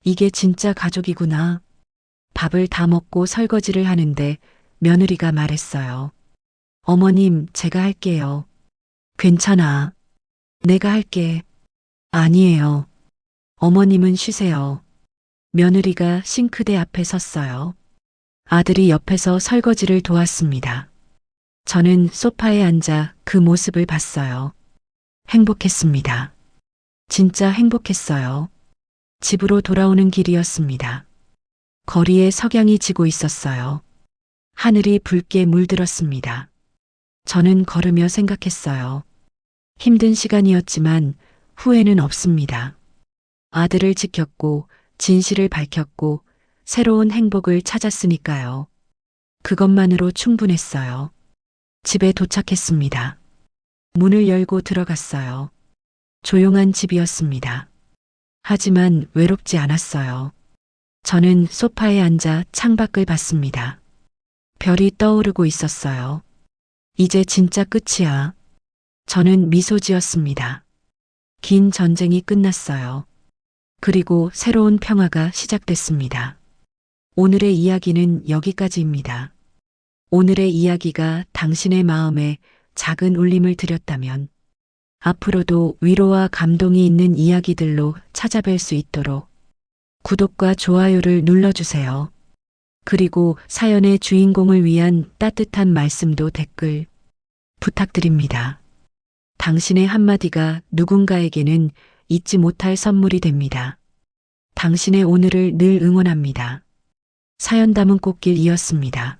이게 진짜 가족이구나. 밥을 다 먹고 설거지를 하는데 며느리가 말했어요. 어머님, 제가 할게요. 괜찮아. 내가 할게. 아니에요. 어머님은 쉬세요. 며느리가 싱크대 앞에 섰어요. 아들이 옆에서 설거지를 도왔습니다. 저는 소파에 앉아 그 모습을 봤어요. 행복했습니다. 진짜 행복했어요. 집으로 돌아오는 길이었습니다. 거리에 석양이 지고 있었어요. 하늘이 붉게 물들었습니다. 저는 걸으며 생각했어요. 힘든 시간이었지만 후회는 없습니다. 아들을 지켰고 진실을 밝혔고 새로운 행복을 찾았으니까요. 그것만으로 충분했어요. 집에 도착했습니다. 문을 열고 들어갔어요. 조용한 집이었습니다. 하지만 외롭지 않았어요. 저는 소파에 앉아 창밖을 봤습니다. 별이 떠오르고 있었어요. 이제 진짜 끝이야. 저는 미소 지었습니다. 긴 전쟁이 끝났어요. 그리고 새로운 평화가 시작됐습니다. 오늘의 이야기는 여기까지입니다. 오늘의 이야기가 당신의 마음에 작은 울림을 드렸다면 앞으로도 위로와 감동이 있는 이야기들로 찾아뵐 수 있도록 구독과 좋아요를 눌러주세요. 그리고 사연의 주인공을 위한 따뜻한 말씀도 댓글 부탁드립니다. 당신의 한마디가 누군가에게는 잊지 못할 선물이 됩니다. 당신의 오늘을 늘 응원합니다. 사연 담은 꽃길이었습니다.